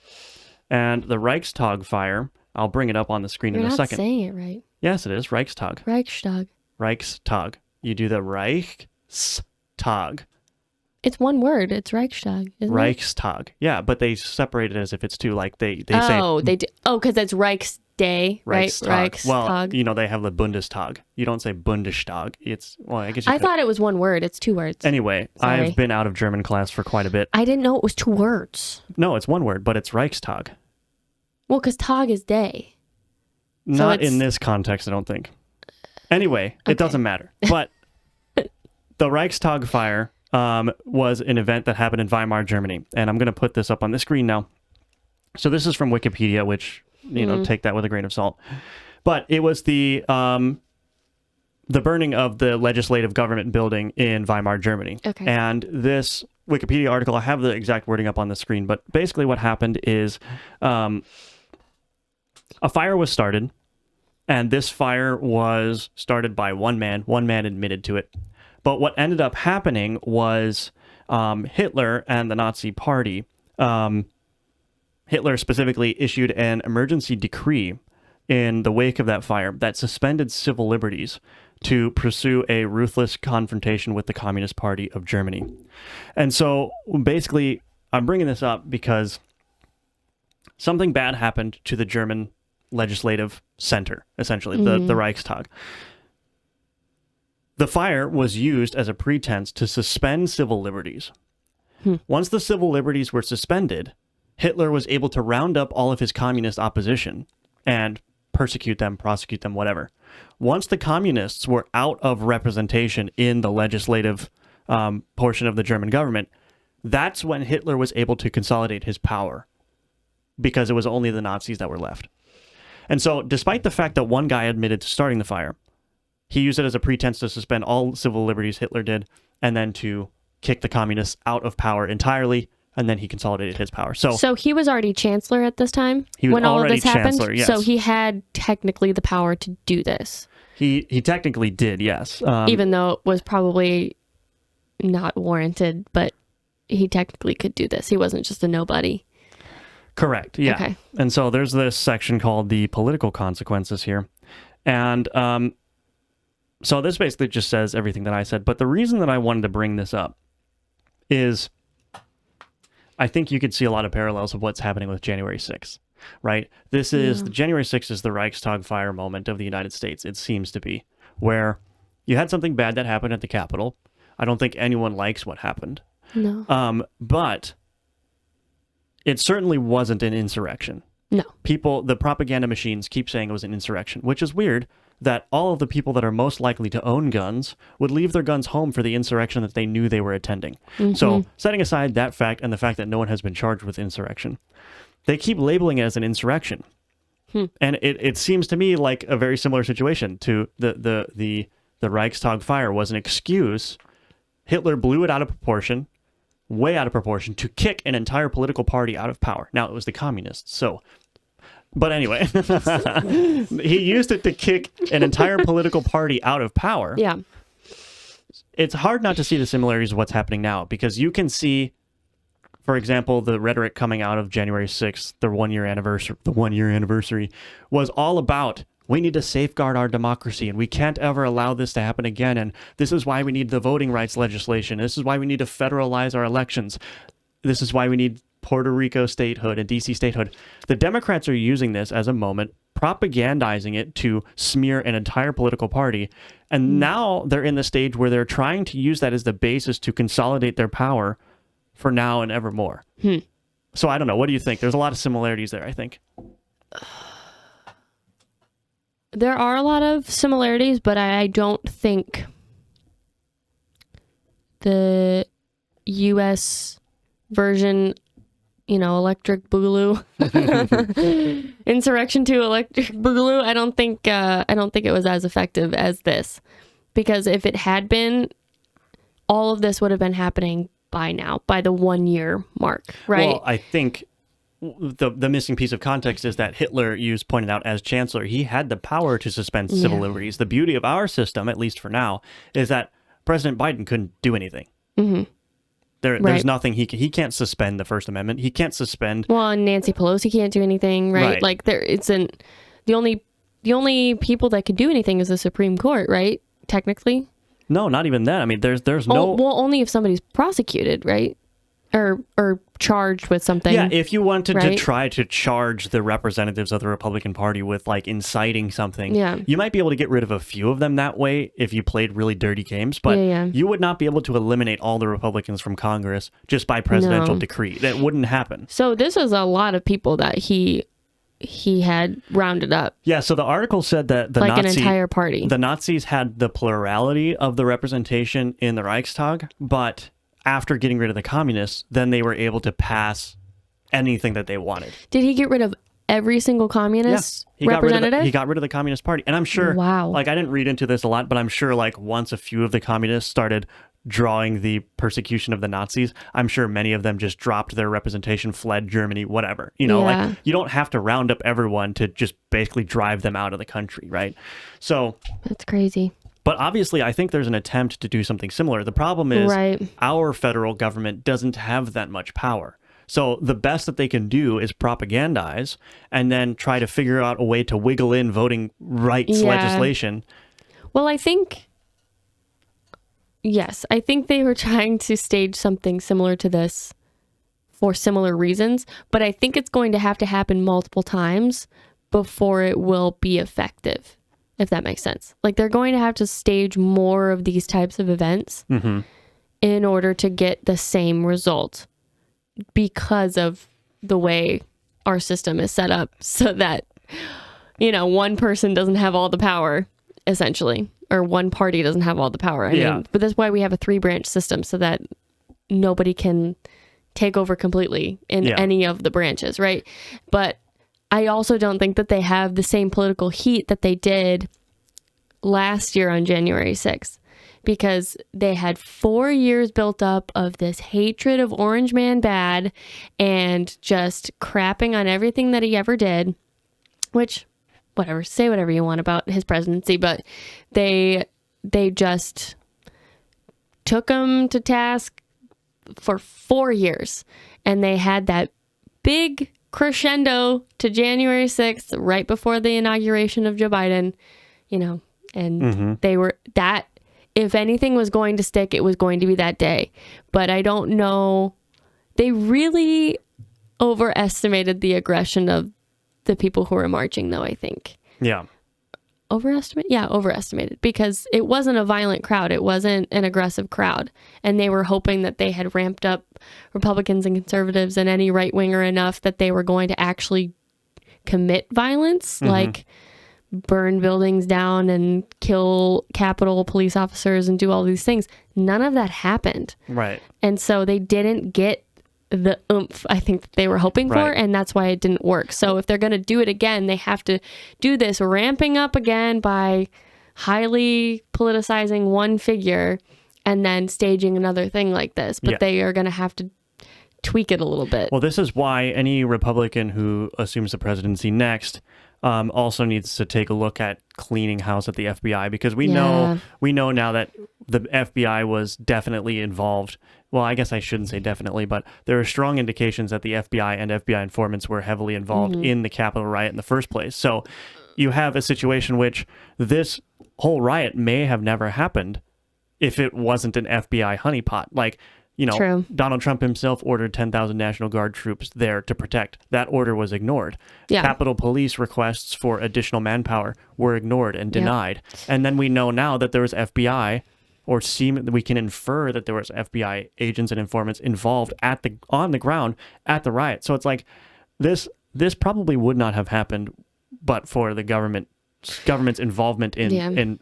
And the Reichstag fire, I'll bring it up on the screen
You're
in a
not
second.
saying it right.
Yes, it is Reichstag.
Reichstag.
Reichstag. You do the Reichstag.
It's one word. It's Reichstag, isn't it?
Reichstag. Yeah, but they separate it as if it's two. Like they say.
Oh, they do. Oh, because it's Day, right? Reichstag.
Well, they have the Bundestag. You don't say Bundestag. I guess
I thought it was one word. It's two words.
Anyway,
Sorry.
I've been out of German class for quite a bit.
I didn't know it was two words.
No, it's one word, but it's Reichstag.
Well, because Tag is day.
Not in this context, I don't think. Anyway, It doesn't matter. But the Reichstag fire was an event that happened in Weimar, Germany. And I'm going to put this up on the screen now. So this is from Wikipedia, which, take that with a grain of salt. But it was the burning of the legislative government building in Weimar, Germany.
Okay.
And this Wikipedia article, I have the exact wording up on the screen, but basically what happened is a fire was started, and this fire was started by one man. One man admitted to it. But what ended up happening was Hitler and the Nazi Party, Hitler specifically issued an emergency decree in the wake of that fire that suspended civil liberties to pursue a ruthless confrontation with the Communist Party of Germany. And so basically, I'm bringing this up because something bad happened to the German legislative center, essentially, the Reichstag. The fire was used as a pretense to suspend civil liberties. Once the civil liberties were suspended, Hitler was able to round up all of his communist opposition and persecute them, prosecute them, whatever. Once the communists were out of representation in the legislative portion of the German government, that's when Hitler was able to consolidate his power, because it was only the Nazis that were left. And so, despite the fact that one guy admitted to starting the fire, he used it as a pretense to suspend all civil liberties, Hitler did, and then to kick the communists out of power entirely, and then he consolidated his power. So
he was already chancellor at this time
when all of this
happened?
Yes.
So he had technically the power to do this.
He technically did, yes.
Even though it was probably not warranted, but he technically could do this. He wasn't just a nobody.
Correct, yeah.
Okay.
And so there's this section called the political consequences here. And so this basically just says everything that I said. But the reason that I wanted to bring this up is I think you could see a lot of parallels of what's happening with January 6th, right? This is, January 6th is the Reichstag fire moment of the United States, it seems to be, where you had something bad that happened at the Capitol. I don't think anyone likes what happened.
No.
But it certainly wasn't an insurrection.
No.
The propaganda machines keep saying it was an insurrection, which is weird that all of the people that are most likely to own guns would leave their guns home for the insurrection that they knew they were attending. So setting aside that fact and the fact that no one has been charged with insurrection, they keep labeling it as an insurrection. And it seems to me like a very similar situation to the Reichstag fire was an excuse. Hitler blew it out of proportion, way out of proportion, to kick an entire political party out of power. Now, it was the communists, so... But anyway, he used it to kick an entire political party out of power.
Yeah.
It's hard not to see the similarities of what's happening now, because you can see, for example, the rhetoric coming out of January 6th, the one-year anniversary, was all about, we need to safeguard our democracy, and we can't ever allow this to happen again, and this is why we need the voting rights legislation. This is why we need to federalize our elections. This is why we need Puerto Rico statehood and DC statehood. The Democrats are using this as a moment, propagandizing it to smear an entire political party. And now they're in the stage where they're trying to use that as the basis to consolidate their power for now and evermore. So I don't know. What do you think? There's a lot of similarities there, I think.
There are a lot of similarities, but I don't think the U.S. version, electric boogaloo, insurrection to electric boogaloo, I don't think it was as effective as this, because if it had been, all of this would have been happening by now, by the 1 year mark, right?
Well, I think the missing piece of context is that Hitler, you pointed out, as chancellor, he had the power to suspend civil liberties. The beauty of our system, at least for now, is that President Biden couldn't do anything. There's nothing he can't suspend the First Amendment. He can't suspend.
Well, and Nancy Pelosi can't do anything, right? Like the only people that could do anything is the Supreme Court, right? Technically.
No, not even that. I mean, there's no.
Well, only if somebody's prosecuted, right? or charged with something.
Yeah, if you wanted
right?
to try to charge the representatives of the Republican Party with like inciting something, you might be able to get rid of a few of them that way if you played really dirty games, but you would not be able to eliminate all the Republicans from Congress just by presidential decree. That wouldn't happen.
So this was a lot of people that he had rounded up.
Yeah, so the article said that
an entire party.
The Nazis had the plurality of the representation in the Reichstag, but after getting rid of the communists, then they were able to pass anything that they wanted.
Did he get rid of every single communist representative?
He got rid of the Communist Party. And I'm sure, like, I didn't read into this a lot, but I'm sure, like, once a few of the communists started drawing the persecution of the Nazis, I'm sure many of them just dropped their representation, fled Germany, whatever. You know, like, you don't have to round up everyone to just basically drive them out of the country, right? So
that's crazy.
But obviously, I think there's an attempt to do something similar. The problem is our federal government doesn't have that much power. So the best that they can do is propagandize and then try to figure out a way to wiggle in voting rights legislation.
Well, I think, yes, I think they were trying to stage something similar to this for similar reasons, but I think it's going to have to happen multiple times before it will be effective. If that makes sense. Like, they're going to have to stage more of these types of events in order to get the same result because of the way our system is set up, so that, you know, one person doesn't have all the power, essentially, or one party doesn't have all the power. I mean, but that's why we have a 3-branch system, so that nobody can take over completely in any of the branches, right? But I also don't think that they have the same political heat that they did last year on January 6th, because they had 4 years built up of this hatred of Orange Man bad and just crapping on everything that he ever did, which, whatever, say whatever you want about his presidency, but they just took him to task for 4 years, and they had that big crescendo to January 6th, right before the inauguration of Joe Biden, you know, and they were that, if anything was going to stick, it was going to be that day. But I don't know. They really overestimated the aggression of the people who were marching, though, I think.
Yeah.
Overestimated, because it wasn't a violent crowd. It wasn't an aggressive crowd. And they were hoping that they had ramped up Republicans and conservatives and any right winger enough that they were going to actually commit violence, like burn buildings down and kill Capitol police officers and do all these things. None of that happened.
Right.
And so they didn't get the oomph I think that they were hoping for, and that's why it didn't work. So if they're going to do it again, they have to do this ramping up again by highly politicizing one figure and then staging another thing like this. But they are going to have to tweak it a little bit.
Well, this is why any Republican who assumes the presidency next also needs to take a look at cleaning house at the FBI, because we know now that the FBI was definitely involved. Well, I guess I shouldn't say definitely, but there are strong indications that the FBI and FBI informants were heavily involved in the Capitol riot in the first place. So you have a situation which this whole riot may have never happened if it wasn't an FBI honeypot. Like, you know, Donald Trump himself ordered 10,000 National Guard troops there to protect. That order was ignored. Capitol Police requests for additional manpower were ignored and denied. And then we know now that there was FBI, or we can infer that there was FBI agents and informants involved on the ground at the riot. So it's like this probably would not have happened but for the government's involvement in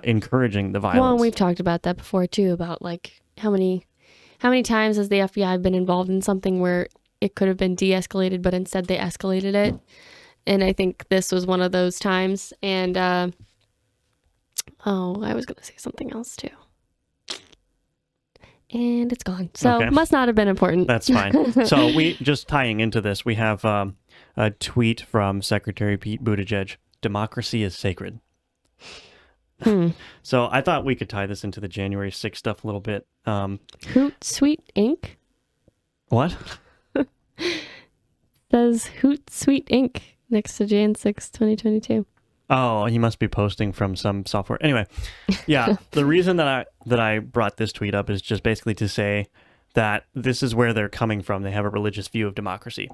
encouraging the violence.
Well, and we've talked about that before too, about like how many times has the FBI been involved in something where it could have been de-escalated, but instead they escalated it. And I think this was one of those times. And I was going to say something else too. And it's gone. So must not have been important.
That's fine. So we just tying into this, we have a tweet from Secretary Pete Buttigieg. Democracy is sacred. So I thought we could tie this into the January 6th stuff a little bit.
Hootsuite Inc.
What?
Says Hootsuite Inc. next to Jan 6, 2022.
Oh, he must be posting from some software. Anyway, yeah, the reason that I brought this tweet up is just basically to say that this is where they're coming from. They have a religious view of democracy.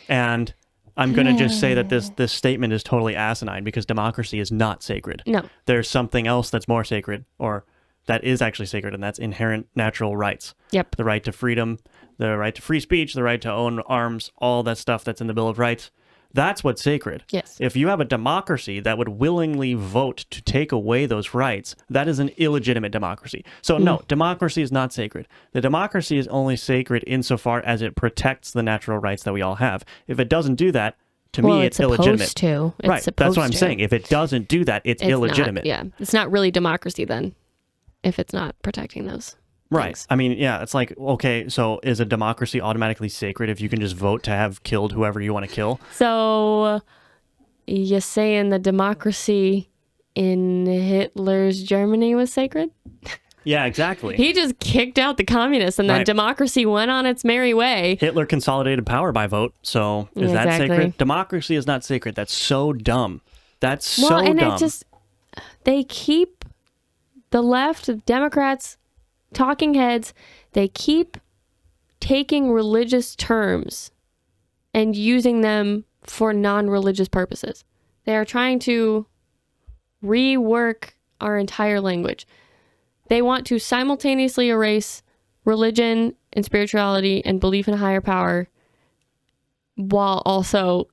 And I'm going to just say that this statement is totally asinine because democracy is not sacred.
No.
There's something else that's more sacred, or that is actually sacred, and that's inherent natural rights.
Yep.
The right to freedom, the right to free speech, the right to own arms, all that stuff that's in the Bill of Rights. That's what's sacred.
Yes.
If you have a democracy that would willingly vote to take away those rights, that is an illegitimate democracy. So no, democracy is not sacred. The democracy is only sacred insofar as it protects the natural rights that we all have. If it doesn't do that, to me, it's illegitimate.
It's supposed to.
Right. That's what I'm saying. If it doesn't do that, it's illegitimate.
Not, yeah. It's not really democracy then, if it's not protecting those.
Right.
things.
I mean, yeah, it's like, okay, so is a democracy automatically sacred if you can just vote to have killed whoever you want to kill?
So you're saying the democracy in Hitler's Germany was sacred?
Yeah, exactly.
He just kicked out the communists and then democracy went on its merry way.
Hitler consolidated power by vote. So is that sacred? Democracy is not sacred. That's so dumb. That's so dumb.
It just, they keep the left, Democrats, talking heads, they keep taking religious terms and using them for non-religious purposes. They are trying to rework our entire language. They want to simultaneously erase religion and spirituality and belief in a higher power while also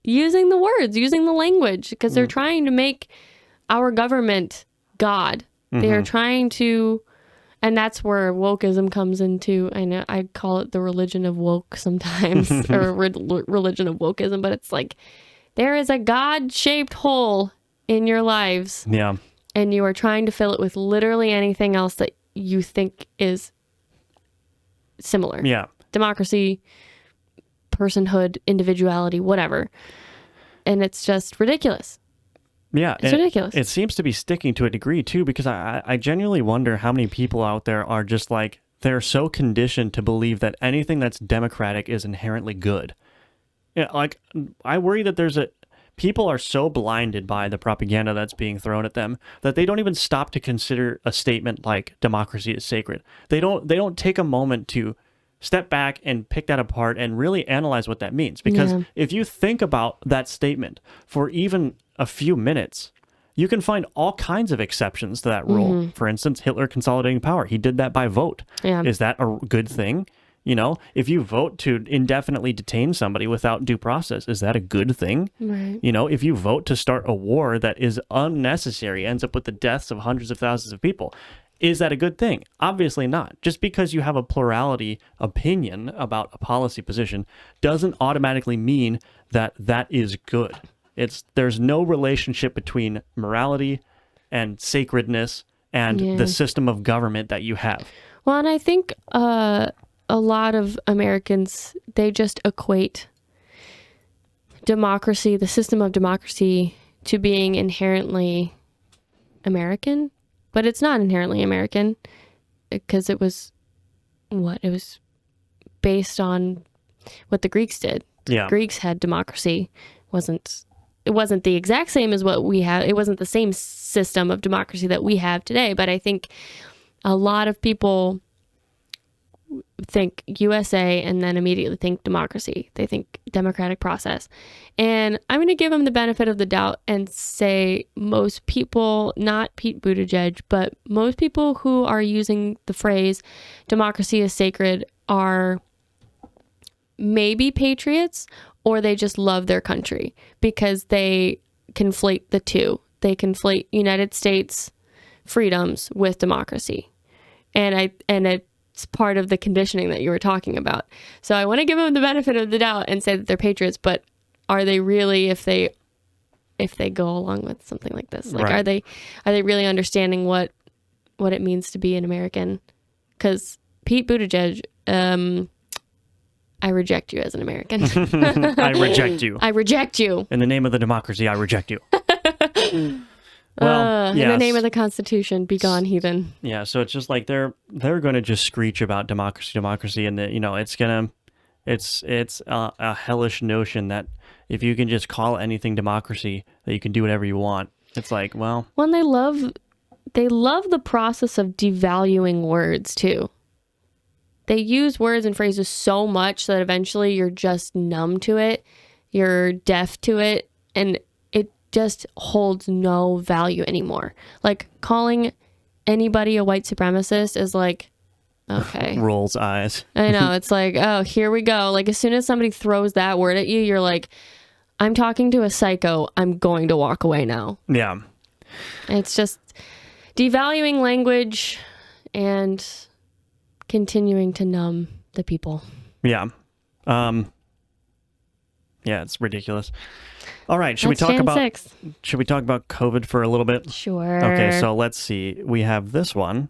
using the words, using the language, because they're trying to make our government God. They are trying to, and that's where wokeism comes into. I know I call it the religion of woke sometimes, or religion of wokeism, but it's like there is a God-shaped hole in your lives.
Yeah.
And you are trying to fill it with literally anything else that you think is similar.
Yeah.
Democracy, personhood, individuality, whatever. And it's just ridiculous.
Yeah.
It's ridiculous.
It seems to be sticking to a degree, too, because I genuinely wonder how many people out there are just like, they're so conditioned to believe that anything that's democratic is inherently good. Yeah, like, I worry that people are so blinded by the propaganda that's being thrown at them that they don't even stop to consider a statement like democracy is sacred. They don't take a moment to step back and pick that apart and really analyze what that means. Because if you think about that statement for even a few minutes, you can find all kinds of exceptions to that rule. For instance, Hitler consolidating power. He did that by vote. Yeah. Is that a good thing? You know, if you vote to indefinitely detain somebody without due process, is that a good thing?
Right.
You know, if you vote to start a war that is unnecessary, ends up with the deaths of hundreds of thousands of people, is that a good thing? Obviously not. Just because you have a plurality opinion about a policy position doesn't automatically mean that that is good. There's no relationship between morality and sacredness and the system of government that you have.
Well, and I think a lot of Americans, they just equate democracy, the system of democracy, to being inherently American, but it's not inherently American because it was based on what the Greeks did.
Yeah.
Greeks had democracy. It wasn't the exact same as what we have. It wasn't the same system of democracy that we have today, but I think a lot of people think USA and then immediately think democracy. They think democratic process. And I'm going to give them the benefit of the doubt and say most people, not Pete Buttigieg, but most people who are using the phrase democracy is sacred are maybe patriots, or they just love their country because they conflate the two. They conflate United States freedoms with democracy. And it's part of the conditioning that you were talking about. So I want to give them the benefit of the doubt and say that they're patriots, but are they really, if they go along with something like this? Like,
right.
Are they really understanding what it means to be an American? Because Pete Buttigieg, I reject you as an American.
I reject you.
I reject you.
In the name of the democracy, I reject you. Well,
in the name of the Constitution, be gone, heathen.
Yeah, so it's just like they're going to just screech about democracy, and it's a hellish notion that if you can just call anything democracy, that you can do whatever you want. It's like, well,
when they love the process of devaluing words too. they use words and phrases so much that eventually you're just numb to it. You're deaf to it. And it just holds no value anymore. Like calling anybody a white supremacist is like, okay.
Rolls eyes.
I know. It's like, oh, here we go. Like as soon as somebody throws that word at you, you're like, I'm talking to a psycho. I'm going to walk away now.
Yeah.
It's just devaluing language and continuing to numb the people.
Yeah. Yeah, it's ridiculous. All right, should we
That's
talk about
6.
should we talk about COVID for a little bit?
Sure.
Okay, so let's see. We have this one.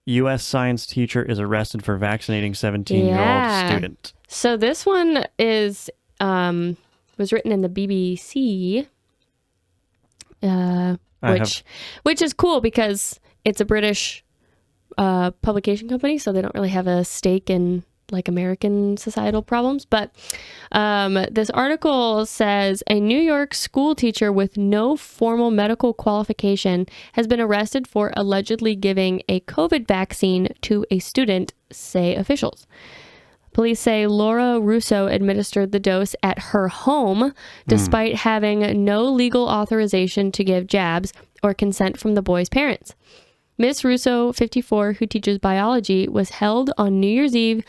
U.S. science teacher is arrested for vaccinating 17-year-old student.
So this one is was written in the BBC, which is cool because it's a British publication company, so they don't really have a stake in like American societal problems. But this article says a New York school teacher with no formal medical qualification has been arrested for allegedly giving a COVID vaccine to a student, say officials. Police say Laura Russo administered the dose at her home despite having no legal authorization to give jabs or consent from the boy's parents. Miss Russo, 54, who teaches biology, was held on New Year's Eve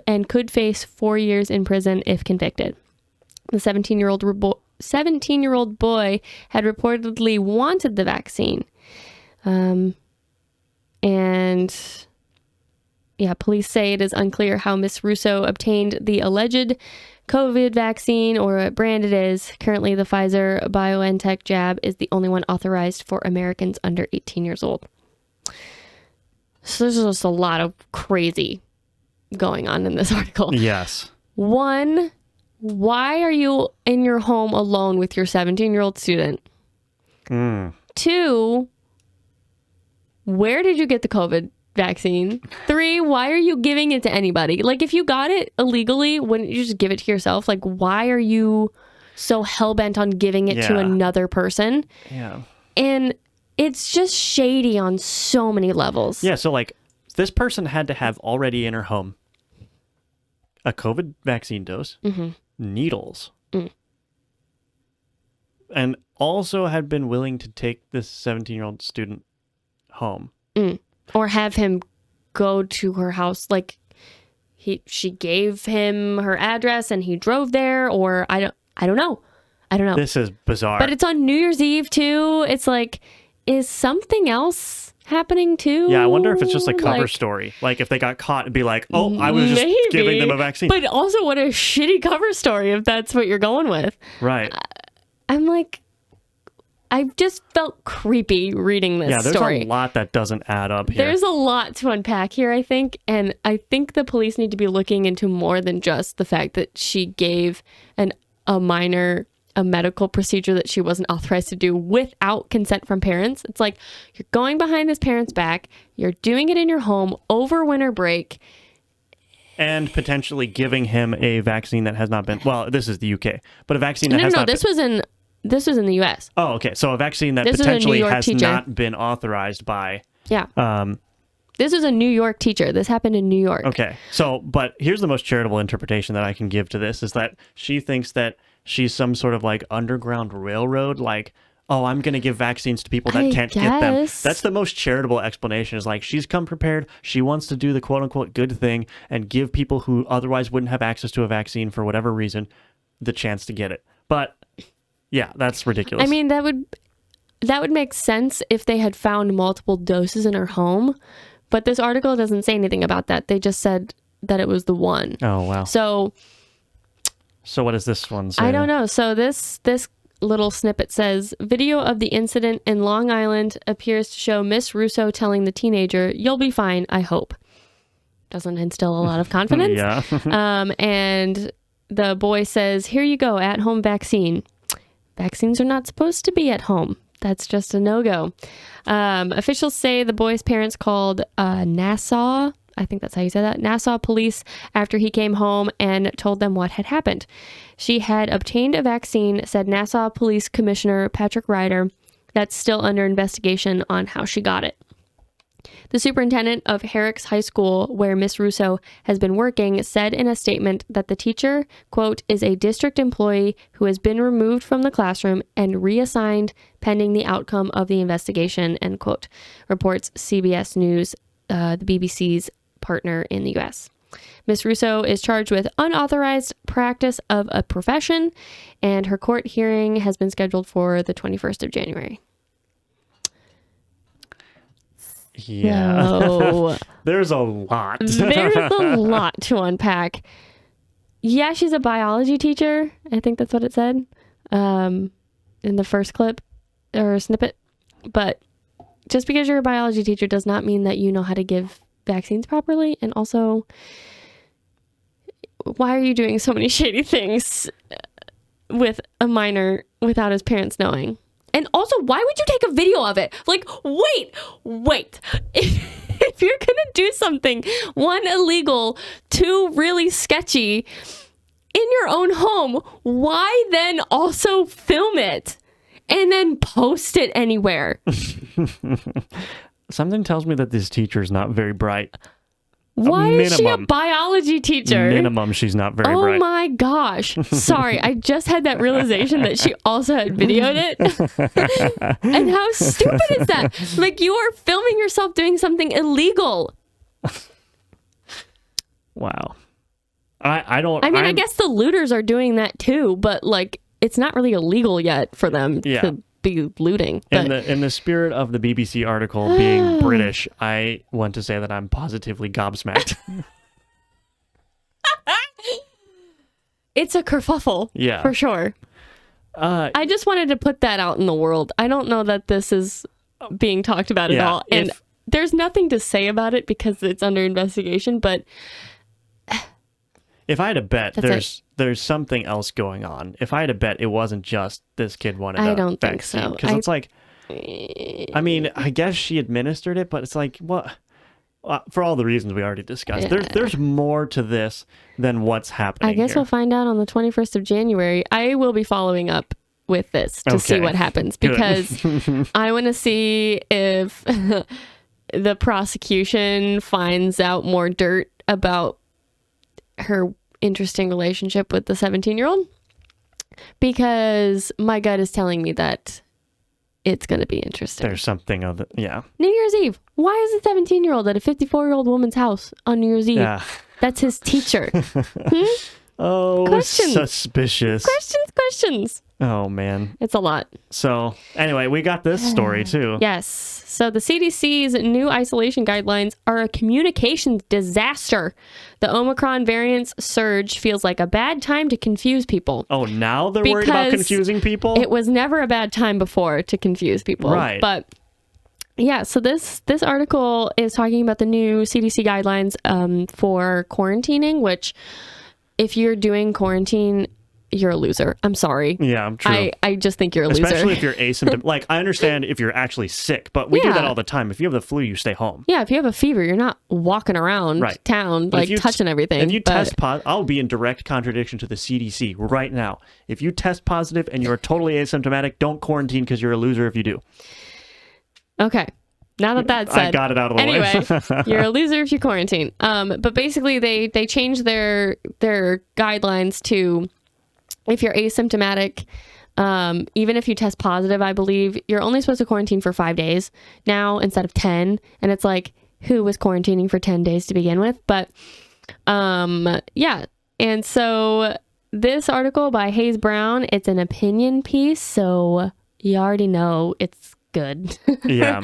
and could face 4 years in prison if convicted. The 17-year-old boy had reportedly wanted the vaccine. Police say it is unclear how Miss Russo obtained the alleged COVID vaccine or what brand it is. Currently, the Pfizer BioNTech jab is the only one authorized for Americans under 18 years old. So there's just a lot of crazy going on in this article.
Yes.
1, why are you in your home alone with your 17-year-old student? 2, where did you get the COVID vaccine? 3, why are you giving it to anybody? Like, if you got it illegally, wouldn't you just give it to yourself? Like, why are you so hell-bent on giving it to another person?
Yeah.
And it's just shady on so many levels.
Yeah, so like this person had to have already in her home a COVID vaccine dose, needles, and also had been willing to take this 17-year-old student home.
Or have him go to her house. Like she gave him her address and he drove there, or I don't know.
This is bizarre.
But it's on New Year's Eve too. It's like, is something else happening too?
Yeah, I wonder if it's just a cover story. Like if they got caught and be like, oh, I was just giving them a vaccine.
But also what a shitty cover story if that's what you're going with.
Right.
I'm like, I've just felt creepy reading this story.
There's a lot that doesn't add up here.
There's a lot to unpack here, I think. And I think the police need to be looking into more than just the fact that she gave a minor a medical procedure that she wasn't authorized to do without consent from parents. It's like, you're going behind his parents' back. You're doing it in your home over winter break.
And potentially giving him a vaccine that has not been, well, this is the UK, but a vaccine that has not
this was in the US.
Oh, okay. So a vaccine that potentially has not been authorized by.
Yeah. This was a New York teacher. This happened in New York.
Okay. So, but here's the most charitable interpretation that I can give to this is that she thinks that she's some sort of like underground railroad, like, oh, I'm going to give vaccines to people that can't get them. That's the most charitable explanation, is like, she's come prepared. She wants to do the quote unquote good thing and give people who otherwise wouldn't have access to a vaccine for whatever reason the chance to get it. But yeah, that's ridiculous.
I mean, that would make sense if they had found multiple doses in her home. But this article doesn't say anything about that. They just said that it was the one.
Oh, wow.
So
what does this one say?
I don't know. So this little snippet says, video of the incident in Long Island appears to show Miss Russo telling the teenager, "You'll be fine, I hope." Doesn't instill a lot of confidence.
Yeah.
And the boy says, "Here you go, at-home vaccine." Vaccines are not supposed to be at home. That's just a no-go. Officials say the boy's parents called Nassau, I think that's how you say that, Nassau police after he came home and told them what had happened. She had obtained a vaccine, said Nassau Police Commissioner Patrick Ryder. That's still under investigation on how she got it. The superintendent of Herrick's High School, where Miss Russo has been working, said in a statement that the teacher, quote, is a district employee who has been removed from the classroom and reassigned pending the outcome of the investigation, end quote, reports CBS News, the BBC's partner in the U.S. Miss Russo is charged with unauthorized practice of a profession, and her court hearing has been scheduled for the 21st of January.
Yeah.
So,
there's a lot.
there's a lot to unpack. Yeah, she's a biology teacher. I think that's what it said in the first clip or snippet. But just because you're a biology teacher does not mean that you know how to give vaccines properly. And also, why are you doing so many shady things with a minor without his parents knowing? And also, why would you take a video of it? Like, wait. If you're going to do something, one, illegal, two, really sketchy, in your own home, why then also film it and then post it anywhere?
Something tells me that this teacher is not very bright.
Why is she a biology teacher?
Minimum, she's not very bright.
Oh my gosh. Sorry, I just had that realization that she also had videoed it. And how stupid is that? Like, you are filming yourself doing something illegal.
Wow. I
guess the looters are doing that too, but like, it's not really illegal yet for them to be looting. But
in the spirit of the BBC article being British, I want to say that I'm positively gobsmacked.
It's a kerfuffle, for sure. I just wanted to put that out in the world. I don't know that this is being talked about at all, and there's nothing to say about it because it's under investigation. But
if I had to bet, there's something else going on. If I had to bet, it wasn't just this kid wanted a vaccine. I don't think so. Because it's like, I mean, I guess she administered it, but it's like, what? For all the reasons we already discussed, there's more to this than what's happening.
I guess we'll find out on the 21st of January. I will be following up with this to see what happens because I want to see if the prosecution finds out more dirt about her interesting relationship with the 17-year-old, because my gut is telling me that it's going to be interesting.
There's something of it. Yeah.
New Year's Eve. Why is a 17-year-old at a 54-year-old woman's house on New Year's Eve?
Yeah.
That's his teacher.
Oh, questions. Suspicious.
Questions.
Oh, man.
It's a lot.
So, anyway, we got this story, too.
Yes. So, the CDC's new isolation guidelines are a communications disaster. The Omicron variant's surge feels like a bad time to confuse people.
Oh, now they're worried about confusing people?
It was never a bad time before to confuse people.
Right.
But, yeah, so this article is talking about the new CDC guidelines for quarantining, which, if you're doing quarantine, you're a loser. I'm sorry.
Yeah, I'm true.
I just think you're a loser.
Especially if you're asymptomatic. Like, I understand if you're actually sick, but we do that all the time. If you have the flu, you stay home.
Yeah, if you have a fever, you're not walking around town, but like, touching everything.
If you test positive, I'll be in direct contradiction to the CDC right now. If you test positive and you're totally asymptomatic, don't quarantine because you're a loser if you do.
Okay. Now that said,
I got it out of the way.
Anyway, you're a loser if you quarantine. But basically, they changed their guidelines to, if you're asymptomatic, even if you test positive, I believe you're only supposed to quarantine for 5 days now instead of 10. And it's like, who was quarantining for 10 days to begin with? But yeah. And so this article by Hayes Brown, it's an opinion piece, so you already know it's good.
Yeah.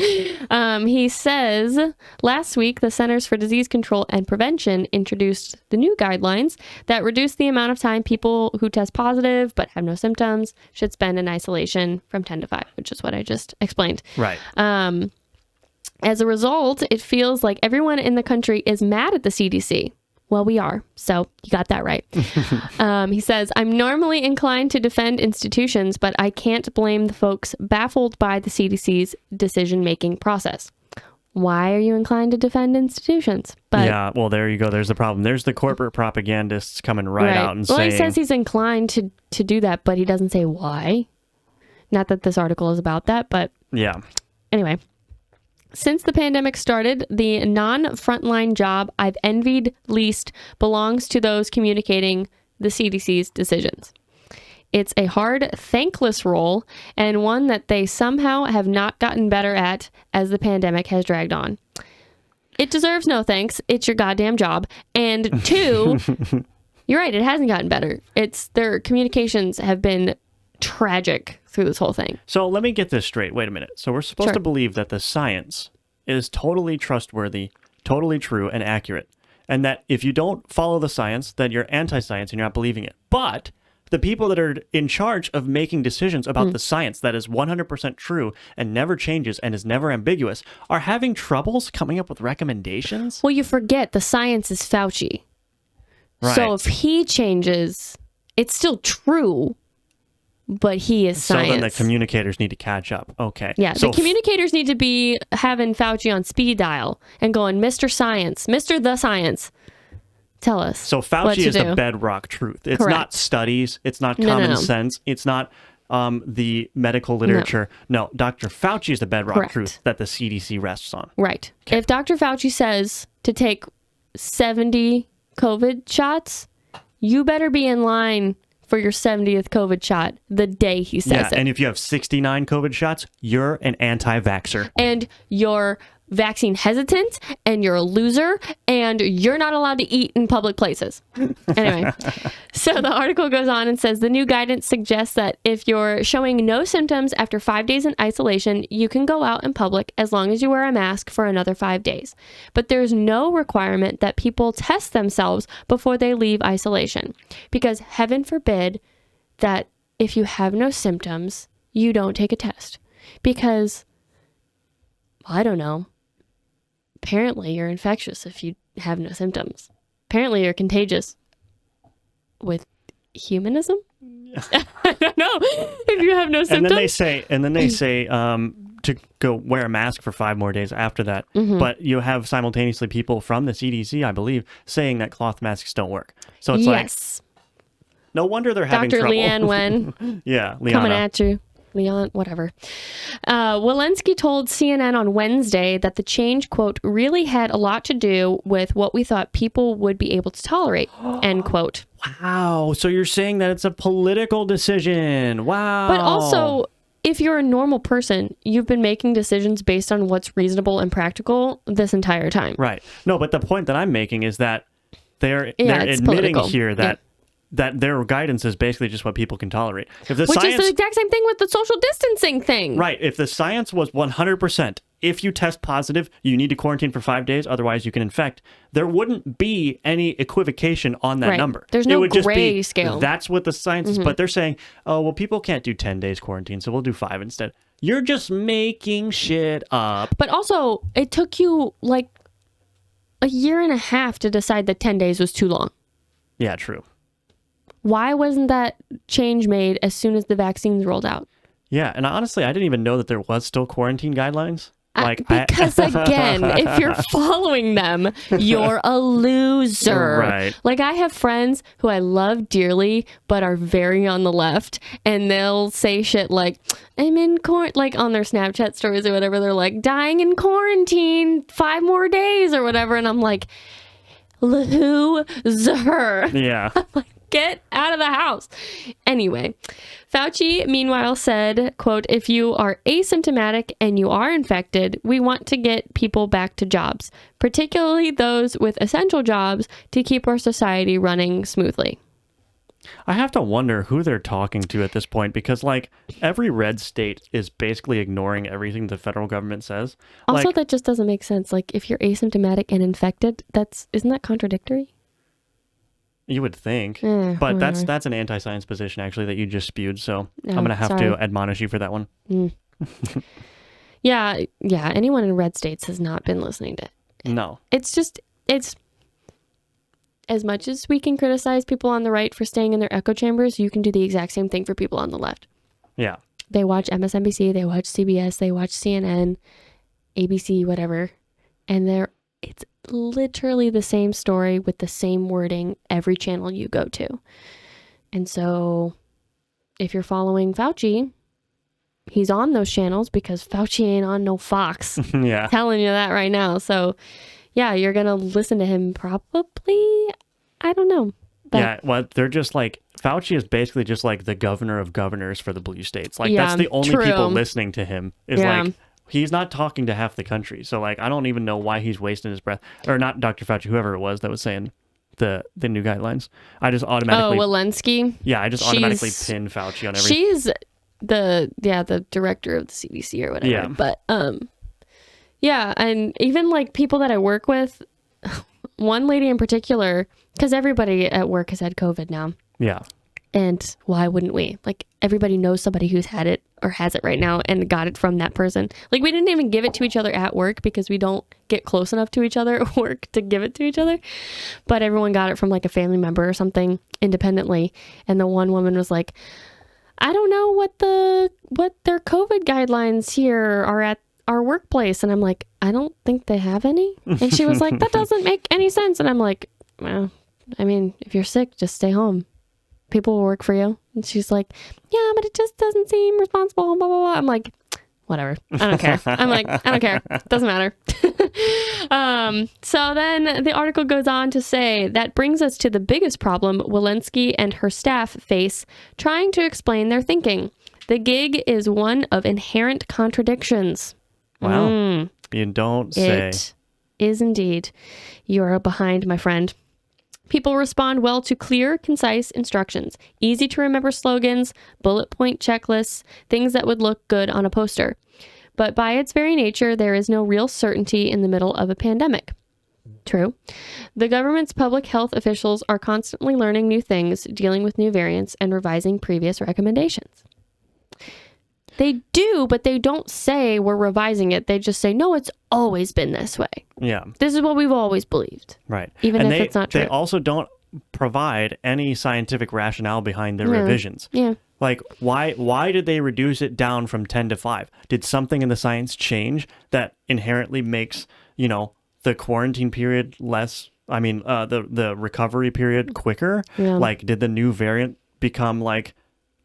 He says, last week, the Centers for Disease Control and Prevention introduced the new guidelines that reduce the amount of time people who test positive but have no symptoms should spend in isolation from 10 to 5, which is what I just explained.
Right.
As a result, it feels like everyone in the country is mad at the CDC. Well, we are. So you got that right. He says, I'm normally inclined to defend institutions, but I can't blame the folks baffled by the CDC's decision-making process. Why are you inclined to defend institutions? But,
yeah, well, there you go. There's the problem. There's the corporate propagandists coming right out and saying...
Well, he says he's inclined to do that, but he doesn't say why. Not that this article is about that, but...
Yeah.
Anyway. Since the pandemic started, the non-frontline job I've envied least belongs to those communicating the CDC's decisions. It's a hard, thankless role, and one that they somehow have not gotten better at as the pandemic has dragged on. It deserves no thanks. It's your goddamn job. And 2, you're right, it hasn't gotten better. Their communications have been tragic through this whole thing.
So let me get this straight. Wait a minute. So we're supposed to believe that the science is totally trustworthy, totally true, and accurate. And that if you don't follow the science, then you're anti-science and you're not believing it. But the people that are in charge of making decisions about the science that is 100% true and never changes and is never ambiguous are having troubles coming up with recommendations?
Well, you forget the science is Fauci.
Right.
So if he changes, it's still true, but he is science.
So then the communicators need to catch up. Okay.
Yeah,
so
the communicators need to be having Fauci on speed dial and going, Mr. Science, Mr. The Science, tell us.
So Fauci is the bedrock truth. It's not studies. It's not common sense. It's not the medical literature. No, Dr. Fauci is the bedrock truth that the CDC rests on.
Right. Okay. If Dr. Fauci says to take 70 COVID shots, you better be in line for your 70th COVID shot the day he says it.
And if you have 69 COVID shots, you're an anti-vaxxer.
And you're vaccine hesitant, and you're a loser, and you're not allowed to eat in public places. Anyway, so the article goes on and says the new guidance suggests that if you're showing no symptoms after 5 days in isolation, you can go out in public as long as you wear a mask for another 5 days. But there's no requirement that people test themselves before they leave isolation, because heaven forbid that if you have no symptoms, you don't take a test. Because, I don't know, apparently you're infectious if you have no symptoms. Apparently you're contagious with humanism? I don't know. If you have no symptoms.
And then they say to go wear a mask for 5 more days after that. But you have simultaneously people from the CDC, I believe, saying that cloth masks don't work. So it's like, no wonder they're having trouble.
Dr. Leanne Wen.
Yeah, Liana.
Coming at you. Leon, whatever. Walensky told CNN on Wednesday that the change, quote, really had a lot to do with what we thought people would be able to tolerate, end quote.
Wow. So you're saying that it's a political decision. Wow.
But also, if you're a normal person, you've been making decisions based on what's reasonable and practical this entire time.
Right. No, but the point that I'm making is that they're admitting here that that their guidance is basically just what people can tolerate. If the
Which is the exact same thing with the social distancing thing.
Right. If the science was 100%, if you test positive, you need to quarantine for 5 days, otherwise you can infect, there wouldn't be any equivocation on that number.
There's no gray scale.
That's what the science is. But they're saying, oh, well, people can't do 10 days quarantine, so we'll do 5 instead. You're just making shit up.
But also, it took you like a year and a half to decide that 10 days was too long.
Yeah, true.
Why wasn't that change made as soon as the vaccines rolled out?
Yeah, and honestly, I didn't even know that there was still quarantine guidelines.
Because again, if you're following them, you're a loser.
Right.
Like I have friends who I love dearly, but are very on the left, and they'll say shit like, I'm in like on their Snapchat stories or whatever, they're like, dying in quarantine, 5 more days or whatever. And I'm like, loser.
Yeah.
I'm like, get out of the house. Anyway, Fauci, meanwhile, said, quote, if you are asymptomatic and you are infected, we want to get people back to jobs, particularly those with essential jobs, to keep our society running smoothly.
I have to wonder who they're talking to at this point, because like every red state is basically ignoring everything the federal government says.
Also,
like,
that just doesn't make sense. Like if you're asymptomatic and infected, isn't that contradictory?
You would think, but that's an anti-science position actually that you just spewed. So I'm gonna have to admonish you for that one.
Yeah. Anyone in red states has not been listening to it.
No.
It's as much as we can criticize people on the right for staying in their echo chambers, you can do the exact same thing for people on the left.
Yeah.
They watch MSNBC, they watch CBS, they watch CNN, ABC, whatever, and it's literally the same story with the same wording every channel you go to. And so if you're following Fauci, he's on those channels because Fauci ain't on no Fox.
Yeah.
Telling you that right now. So, yeah, you're going to listen to him probably. I don't know. But,
yeah, well, they're just like, Fauci is basically just like the governor of governors for the blue states. Like,
Yeah,
that's the only
true.
people listening to him is
Yeah.
like, he's not talking to half the country. So, like, I don't even know why he's wasting his breath. Or not Dr. Fauci, whoever it was that was saying the new guidelines. I just automatically...
Walensky.
Yeah, I just automatically pin Fauci on everything.
She's the director of the CDC or whatever.
Yeah.
But, yeah, and even, like, people that I work with, one lady in particular, because everybody at work has had COVID now.
Yeah.
And why wouldn't we? Like, everybody knows somebody who's had it or has it right now and got it from that person. Like, we didn't even give it to each other at work because we don't get close enough to each other at work to give it to each other. But everyone got it from, like, a family member or something independently. And the one woman was like, I don't know what their COVID guidelines here are at our workplace. And I'm like, I don't think they have any. And she was like, that doesn't make any sense. And I'm like, well, I mean, if you're sick, just stay home. People will work for you. And she's like, yeah, but it just doesn't seem responsible, blah, blah, blah. I'm like, whatever. I don't care. I'm like, I don't care. Doesn't matter. So then the article goes on to say, that brings us to the biggest problem Walensky and her staff face trying to explain their thinking. The gig is one of inherent contradictions.
Wow. You don't say.
It is indeed. You're behind, my friend. People respond well to clear, concise instructions, easy to remember slogans, bullet point checklists, things that would look good on a poster. But by its very nature, there is no real certainty in the middle of a pandemic. True. The government's public health officials are constantly learning new things, dealing with new variants, and revising previous recommendations. They do, but they don't say we're revising it. They just say, no, it's always been this way.
Yeah.
This is what we've always believed.
Right.
Even
and
if it's not true.
They also don't provide any scientific rationale behind their revisions.
Yeah.
Like, why did they reduce it down from 10 to 5? Did something in the science change that inherently makes, the quarantine period less, the recovery period quicker?
Yeah.
Like, did the new variant become like,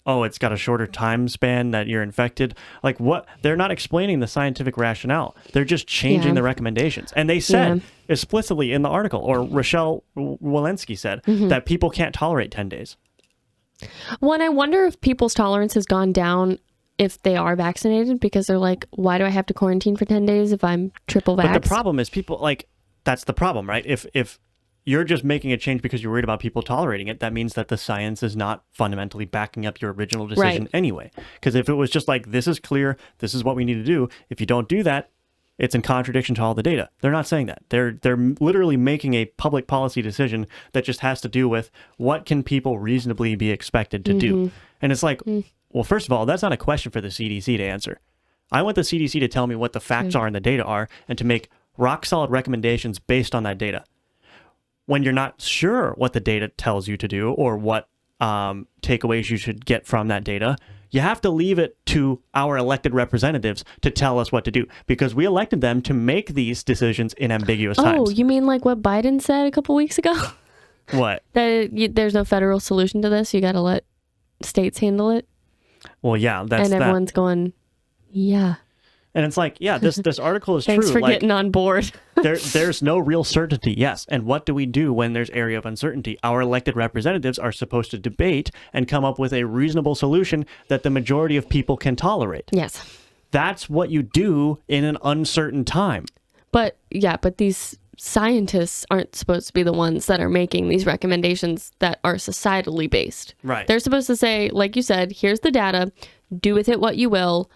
oh, it's got a shorter time span that you're infected? Like, what? They're not explaining the scientific rationale. They're just changing the recommendations. And they said explicitly in the article, or Rochelle Walensky said, that people can't tolerate 10 days.
Well, and I wonder if people's tolerance has gone down if they are vaccinated, because they're like, why do I have to quarantine for 10 days if I'm triple vaxxed?
But the problem is people, like, that's the problem, right? If you're just making a change because you're worried about people tolerating it, that means that the science is not fundamentally backing up your original decision anyway. Because if it was just like, this is clear, this is what we need to do, if you don't do that, it's in contradiction to all the data. They're not saying that. They're literally making a public policy decision that just has to do with what can people reasonably be expected to do. And it's like, well, first of all, that's not a question for the CDC to answer. I want the CDC to tell me what the facts are and the data are, and to make rock solid recommendations based on that data. When you're not sure what the data tells you to do or what takeaways you should get from that data, you have to leave it to our elected representatives to tell us what to do, because we elected them to make these decisions in ambiguous times.
Oh, you mean like what Biden said a couple weeks ago?
What?
That there's no federal solution to this. You got to let states handle it.
Well, yeah, that's
and everyone's going, yeah.
And it's like, yeah, this article is
Thanks
true.
for getting on board.
There's no real certainty, yes. And what do we do when there's area of uncertainty? Our elected representatives are supposed to debate and come up with a reasonable solution that the majority of people can tolerate.
Yes.
That's what you do in an uncertain time.
But these scientists aren't supposed to be the ones that are making these recommendations that are societally based.
Right.
They're supposed to say, like you said, here's the data, do with it what you will,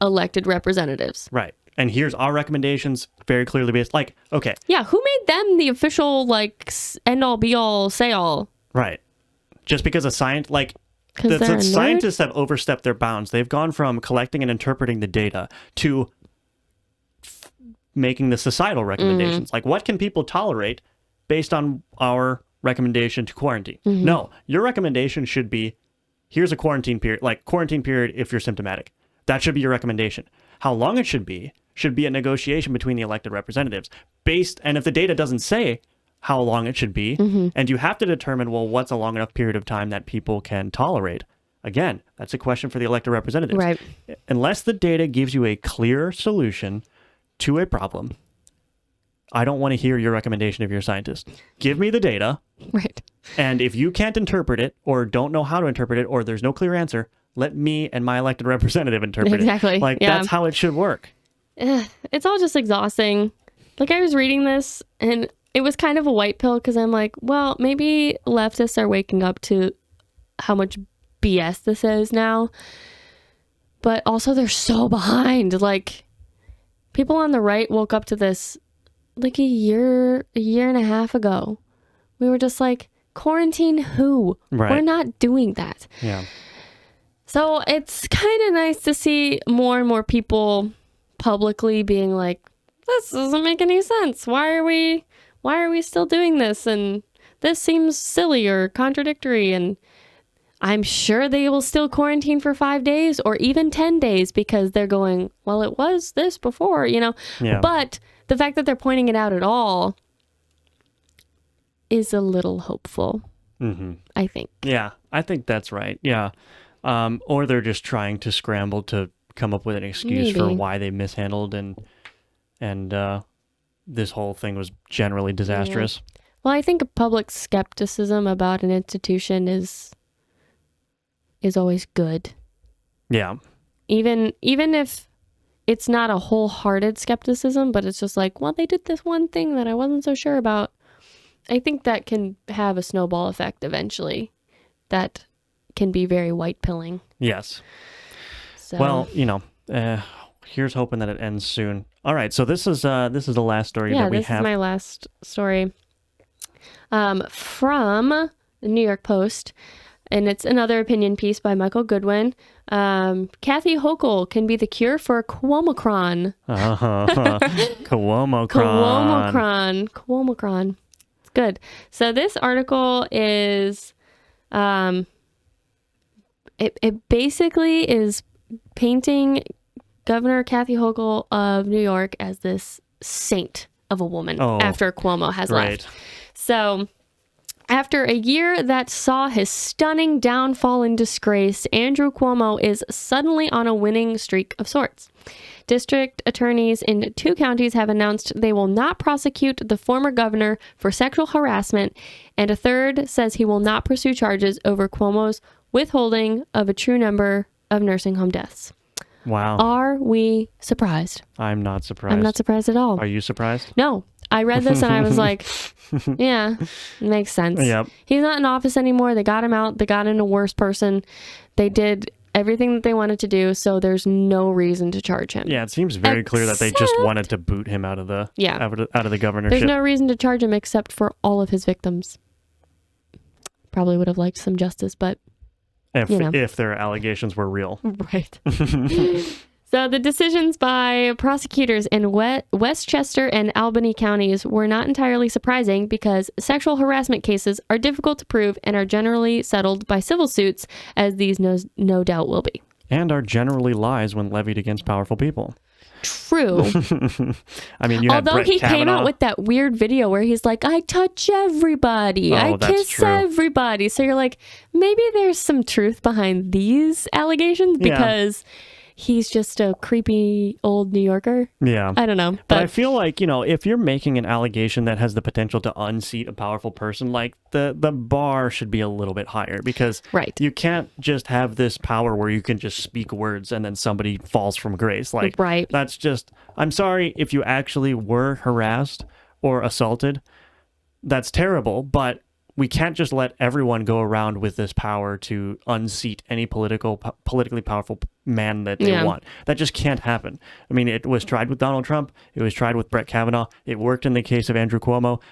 elected representatives.
Right. And here's our recommendations, very clearly based. Like, okay.
Yeah, who made them the official, like, end all, be all, say all?
Right. Just because a science, like,
the
scientists have overstepped their bounds. They've gone from collecting and interpreting the data to making the societal recommendations. Like, what can people tolerate based on our recommendation to quarantine? No, your recommendation should be, here's a quarantine period, like quarantine period if you're symptomatic. That should be your recommendation. How long it should be a negotiation between the elected representatives and if the data doesn't say how long it should be, and you have to determine, well, what's a long enough period of time that people can tolerate, Again, that's a question for the elected representatives.
Right.
Unless the data gives you a clear solution to a problem, I don't want to hear your recommendation if you're a scientist. Give me the data.
Right.
And if you can't interpret it or don't know how to interpret it or there's no clear answer, let me and my elected representative interpret
Exactly.
it. Like, that's how it should work.
It's all just exhausting. Like, I was reading this and it was kind of a white pill because I'm like, well, maybe leftists are waking up to how much BS this is now. But also they're so behind. Like, people on the right woke up to this like a year and a half ago. We were just like, quarantine who?
Right.
We're not doing that.
Yeah.
So it's kind of nice to see more and more people publicly being like, this doesn't make any sense. Why are we still doing this? And this seems silly or contradictory. And I'm sure they will still quarantine for 5 days or even 10 days because they're going, well, it was this before, Yeah. But the fact that they're pointing it out at all is a little hopeful, I think.
Yeah, I think that's right. Yeah. Or they're just trying to scramble to come up with an excuse for why they mishandled and this whole thing was generally disastrous.
Yeah. Well, I think public skepticism about an institution is always good.
Yeah.
Even if it's not a wholehearted skepticism, but it's just like, well, they did this one thing that I wasn't so sure about. I think that can have a snowball effect eventually that can be very white pilling.
Yes.
So.
Well, here's hoping that it ends soon. All right, so this is the last story that we have.
Yeah, this is my last story from the New York Post, and it's another opinion piece by Michael Goodwin. Kathy Hochul can be the cure for Cuomocron. Cuomocron. It's good. So this article is, it basically is painting Governor Kathy Hochul of New York as this saint of a woman after Cuomo has left. So after a year that saw his stunning downfall and disgrace, Andrew Cuomo is suddenly on a winning streak of sorts. District attorneys in 2 counties have announced they will not prosecute the former governor for sexual harassment, and a third says he will not pursue charges over Cuomo's withholding of a true number of nursing home deaths.
Wow.
Are we surprised?
I'm not surprised.
I'm not surprised at all.
Are you surprised?
No. I read this and I was like, yeah, it makes sense.
Yep.
He's not in office anymore. They got him out. They got in a worse person. They did everything that they wanted to do, so there's no reason to charge him.
Yeah, it seems very clear that they just wanted to boot him out of the out of the governorship.
There's no reason to charge him except for all of his victims. Probably would have liked some justice, but
if their allegations were real.
Right. So the decisions by prosecutors in Westchester and Albany counties were not entirely surprising because sexual harassment cases are difficult to prove and are generally settled by civil suits, as these no doubt will be.
And are generally lies when levied against powerful people.
True.
I mean, you had
although he
Kavanaugh.
Came out with that weird video where he's like, I touch everybody. I kiss everybody. So you're like, maybe there's some truth behind these allegations because he's just a creepy old New Yorker. Yeah. I don't know.
But I feel like, if you're making an allegation that has the potential to unseat a powerful person, like the bar should be a little bit higher because you can't just have this power where you can just speak words and then somebody falls from grace. Like, that's just, I'm sorry if you actually were harassed or assaulted. That's terrible, but we can't just let everyone go around with this power to unseat any politically powerful man that they want. That just can't happen. I mean, it was tried with Donald Trump. It was tried with Brett Kavanaugh. It worked in the case of Andrew Cuomo.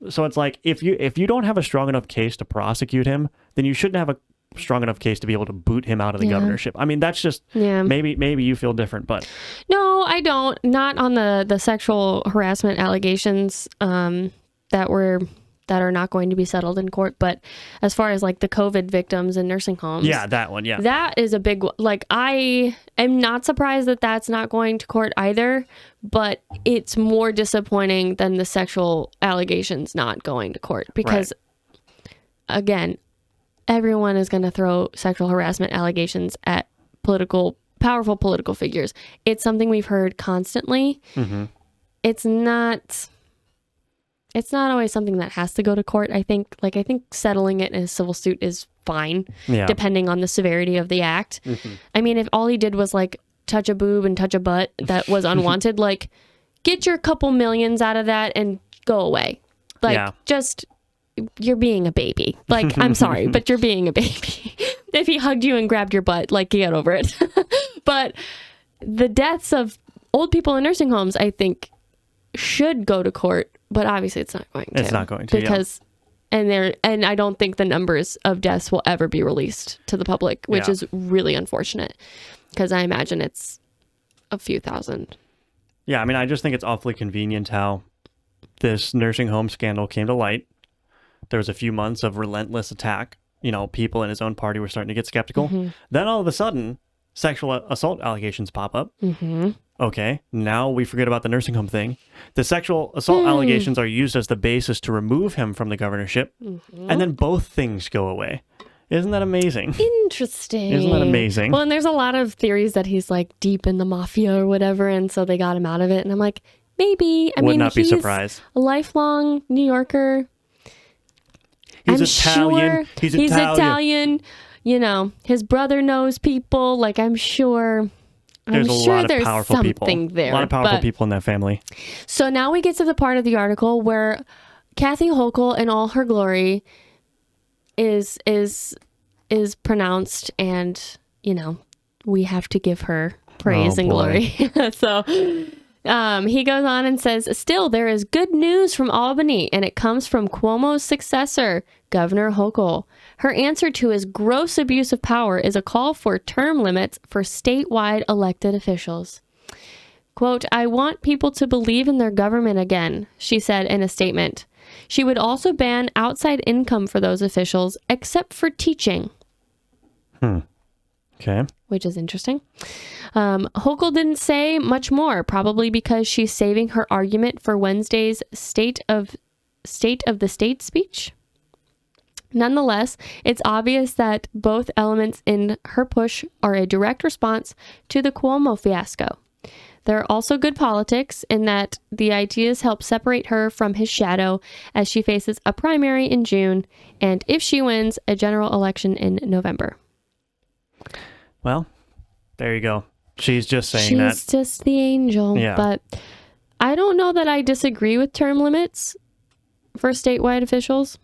So it's like, if you don't have a strong enough case to prosecute him, then you shouldn't have a strong enough case to be able to boot him out of the governorship. I mean, that's just, maybe you feel different, but.
No, I don't. Not on the sexual harassment allegations that are not going to be settled in court. But as far as like the COVID victims in nursing homes.
Yeah, that one. Yeah.
That is a big one. Like, I am not surprised that that's not going to court either, but it's more disappointing than the sexual allegations not going to court because again, everyone is going to throw sexual harassment allegations at powerful political figures. It's something we've heard constantly.
Mm-hmm.
It's not always something that has to go to court. I think settling it in a civil suit is fine, depending on the severity of the act.
Mm-hmm.
I mean, if all he did was like touch a boob and touch a butt that was unwanted, like get your couple millions out of that and go away. Like just, you're being a baby. Like, I'm sorry, but you're being a baby. If he hugged you and grabbed your butt, like, get over it. But the deaths of old people in nursing homes, I think, should go to court, but obviously it's not going to.
It's not going to,
because and I don't think the numbers of deaths will ever be released to the public, which is really unfortunate, because I imagine it's a few thousand.
Yeah, I mean, I just think it's awfully convenient how this nursing home scandal came to light. There was a few months of relentless attack. You know, people in his own party were starting to get skeptical.
Mm-hmm.
Then all of a sudden, sexual assault allegations pop up.
Mm-hmm.
Okay, now we forget about the nursing home thing. The sexual assault allegations are used as the basis to remove him from the governorship. Mm-hmm. And then both things go away. Isn't that amazing?
Interesting.
Isn't that amazing?
Well, and there's a lot of theories that he's like deep in the mafia or whatever, and so they got him out of it. And I'm like, maybe. I mean,
not be surprised.
A lifelong New Yorker.
He's Italian.
Sure he's Italian. You know, his brother knows people. Like, I'm sure
there's
there's
powerful people.
There.
A lot of powerful people in that family.
So now we get to the part of the article where Kathy Hochul in all her glory is pronounced, and you know, we have to give her praise and glory. So he goes on and says, still, there is good news from Albany, and it comes from Cuomo's successor, Governor Hochul. Her answer to his gross abuse of power is a call for term limits for statewide elected officials. Quote, I want people to believe in their government again, she said in a statement. She would also ban outside income for those officials, except for teaching.
Okay.
Which is interesting. Hochul didn't say much more, probably because she's saving her argument for Wednesday's State of the State speech. Nonetheless, it's obvious that both elements in her push are a direct response to the Cuomo fiasco. There are also good politics in that the ideas help separate her from his shadow as she faces a primary in June and, if she wins, a general election in November.
Well, there you go. She's just saying that.
She's just the angel.
Yeah.
But I don't know that I disagree with term limits for statewide officials.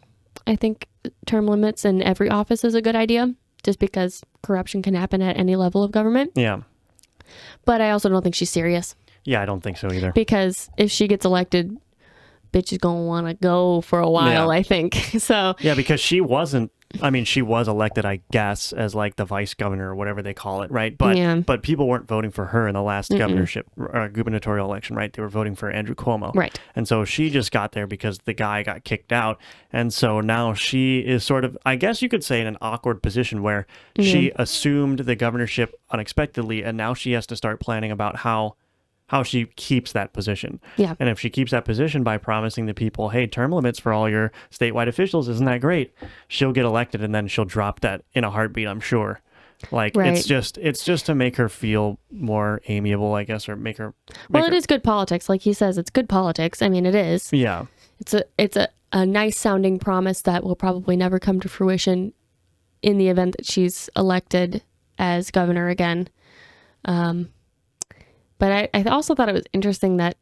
I think term limits in every office is a good idea, just because corruption can happen at any level of government.
Yeah.
But I also don't think she's serious.
Yeah, I don't think so either.
Because if she gets elected, bitch is going to want to go for a while, I think. So
yeah, because she was elected, I guess, as like the vice governor or whatever they call it, right? But people weren't voting for her in the last gubernatorial election, right? They were voting for Andrew Cuomo.
Right.
And so she just got there because the guy got kicked out. And so now she is sort of, I guess you could say, in an awkward position where she assumed the governorship unexpectedly, and now she has to start planning about how she keeps that position.
Yeah.
And if she keeps that position by promising the people, hey, term limits for all your statewide officials, isn't that great? She'll get elected, and then she'll drop that in a heartbeat, I'm sure. Like, it's just to make her feel more amiable, I guess, or make her...
Well, it is good politics. Like he says, it's good politics. I mean, it is.
Yeah.
It's a nice sounding promise that will probably never come to fruition in the event that she's elected as governor again. But I also thought it was interesting that,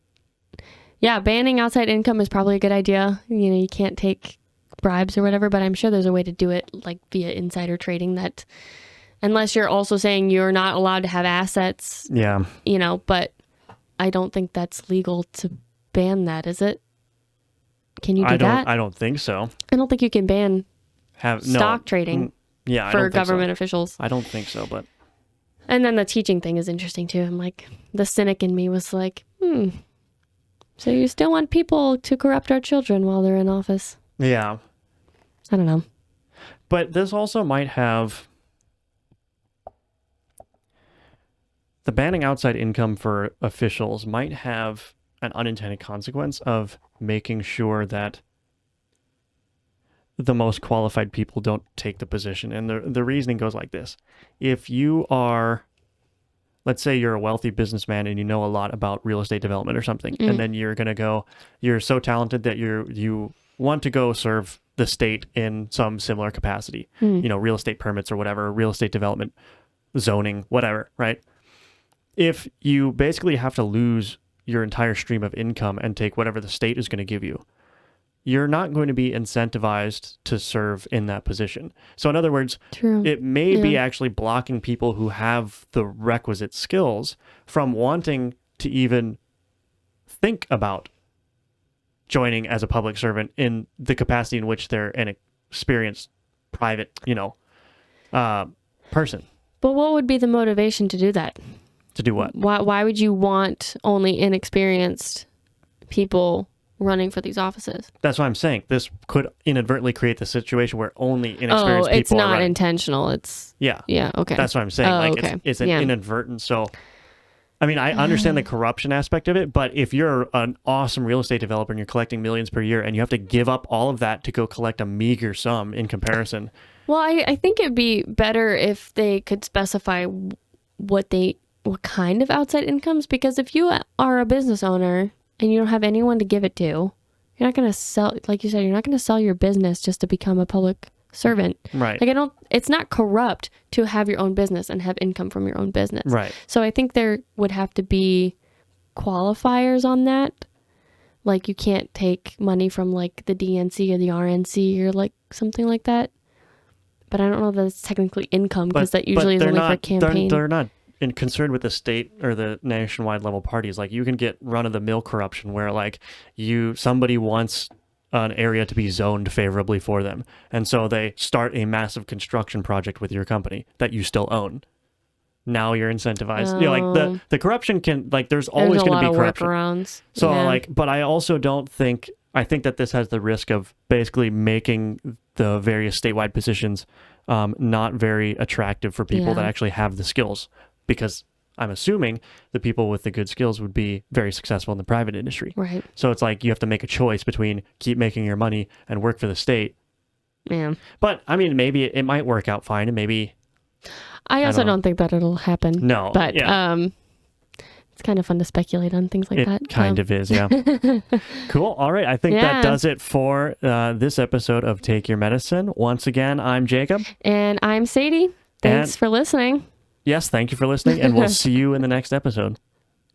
banning outside income is probably a good idea. You know, you can't take bribes or whatever, but I'm sure there's a way to do it, like via insider trading, that unless you're also saying you're not allowed to have assets.
Yeah.
You know, but I don't think that's legal to ban that, is it? Can you do that?
I don't think so.
I don't think you can ban stock trading for government officials.
I don't think so, but...
And then the teaching thing is interesting too. I'm like, the cynic in me was like, so you still want people to corrupt our children while they're in office?
Yeah.
I don't know.
But this also might have... The banning outside income for officials might have an unintended consequence of making sure that the most qualified people don't take the position. And the reasoning goes like this. If you are, let's say you're a wealthy businessman and you know a lot about real estate development or something, and then you're going to go, you're so talented that you want to go serve the state in some similar capacity, real estate permits or whatever, real estate development, zoning, whatever, right? If you basically have to lose your entire stream of income and take whatever the state is going to give you, you're not going to be incentivized to serve in that position. So in other words, it may be actually blocking people who have the requisite skills from wanting to even think about joining as a public servant in the capacity in which they're an experienced private, person.
But what would be the motivation to do that?
To do what?
Why would you want only inexperienced people running for these offices?
That's what I'm saying. This could inadvertently create the situation where only inexperienced people
it's not
are running.
Intentional. It's
yeah,
okay.
That's what I'm saying. It's an inadvertent. So, I mean, I understand the corruption aspect of it, but if you're an awesome real estate developer and you're collecting millions per year, and you have to give up all of that to go collect a meager sum in comparison.
Well, I think it'd be better if they could specify what kind of outside incomes, because if you are a business owner and you don't have anyone to give it to, you're not going to sell, like you said, you're not going to sell your business just to become a public servant.
Right.
Like it's not corrupt to have your own business and have income from your own business.
Right.
So I think there would have to be qualifiers on that. Like you can't take money from like the DNC or the RNC or like something like that. But I don't know that it's technically income, because that usually is only for campaign.
They're not concerned with the state or the nationwide level parties. Like you can get run-of-the-mill corruption where like somebody wants an area to be zoned favorably for them, and so they start a massive construction project with your company that you still own. Now you're incentivized. Like the corruption can, like, there's always going to be corruption.
Workarounds.
So but I also don't think, I think that this has the risk of basically making the various statewide positions not very attractive for people that actually have the skills, because I'm assuming the people with the good skills would be very successful in the private industry.
Right.
So it's like you have to make a choice between keep making your money and work for the state.
Yeah.
But I mean, maybe it might work out fine, and maybe.
I also don't think that it'll happen.
No.
But it's kind of fun to speculate on things like that.
It kind of is, yeah. Cool. All right. I think that does it for this episode of Take Your Medicine. Once again, I'm Jacob.
And I'm Sadie. Thanks for listening.
Yes, thank you for listening, and we'll see you in the next episode.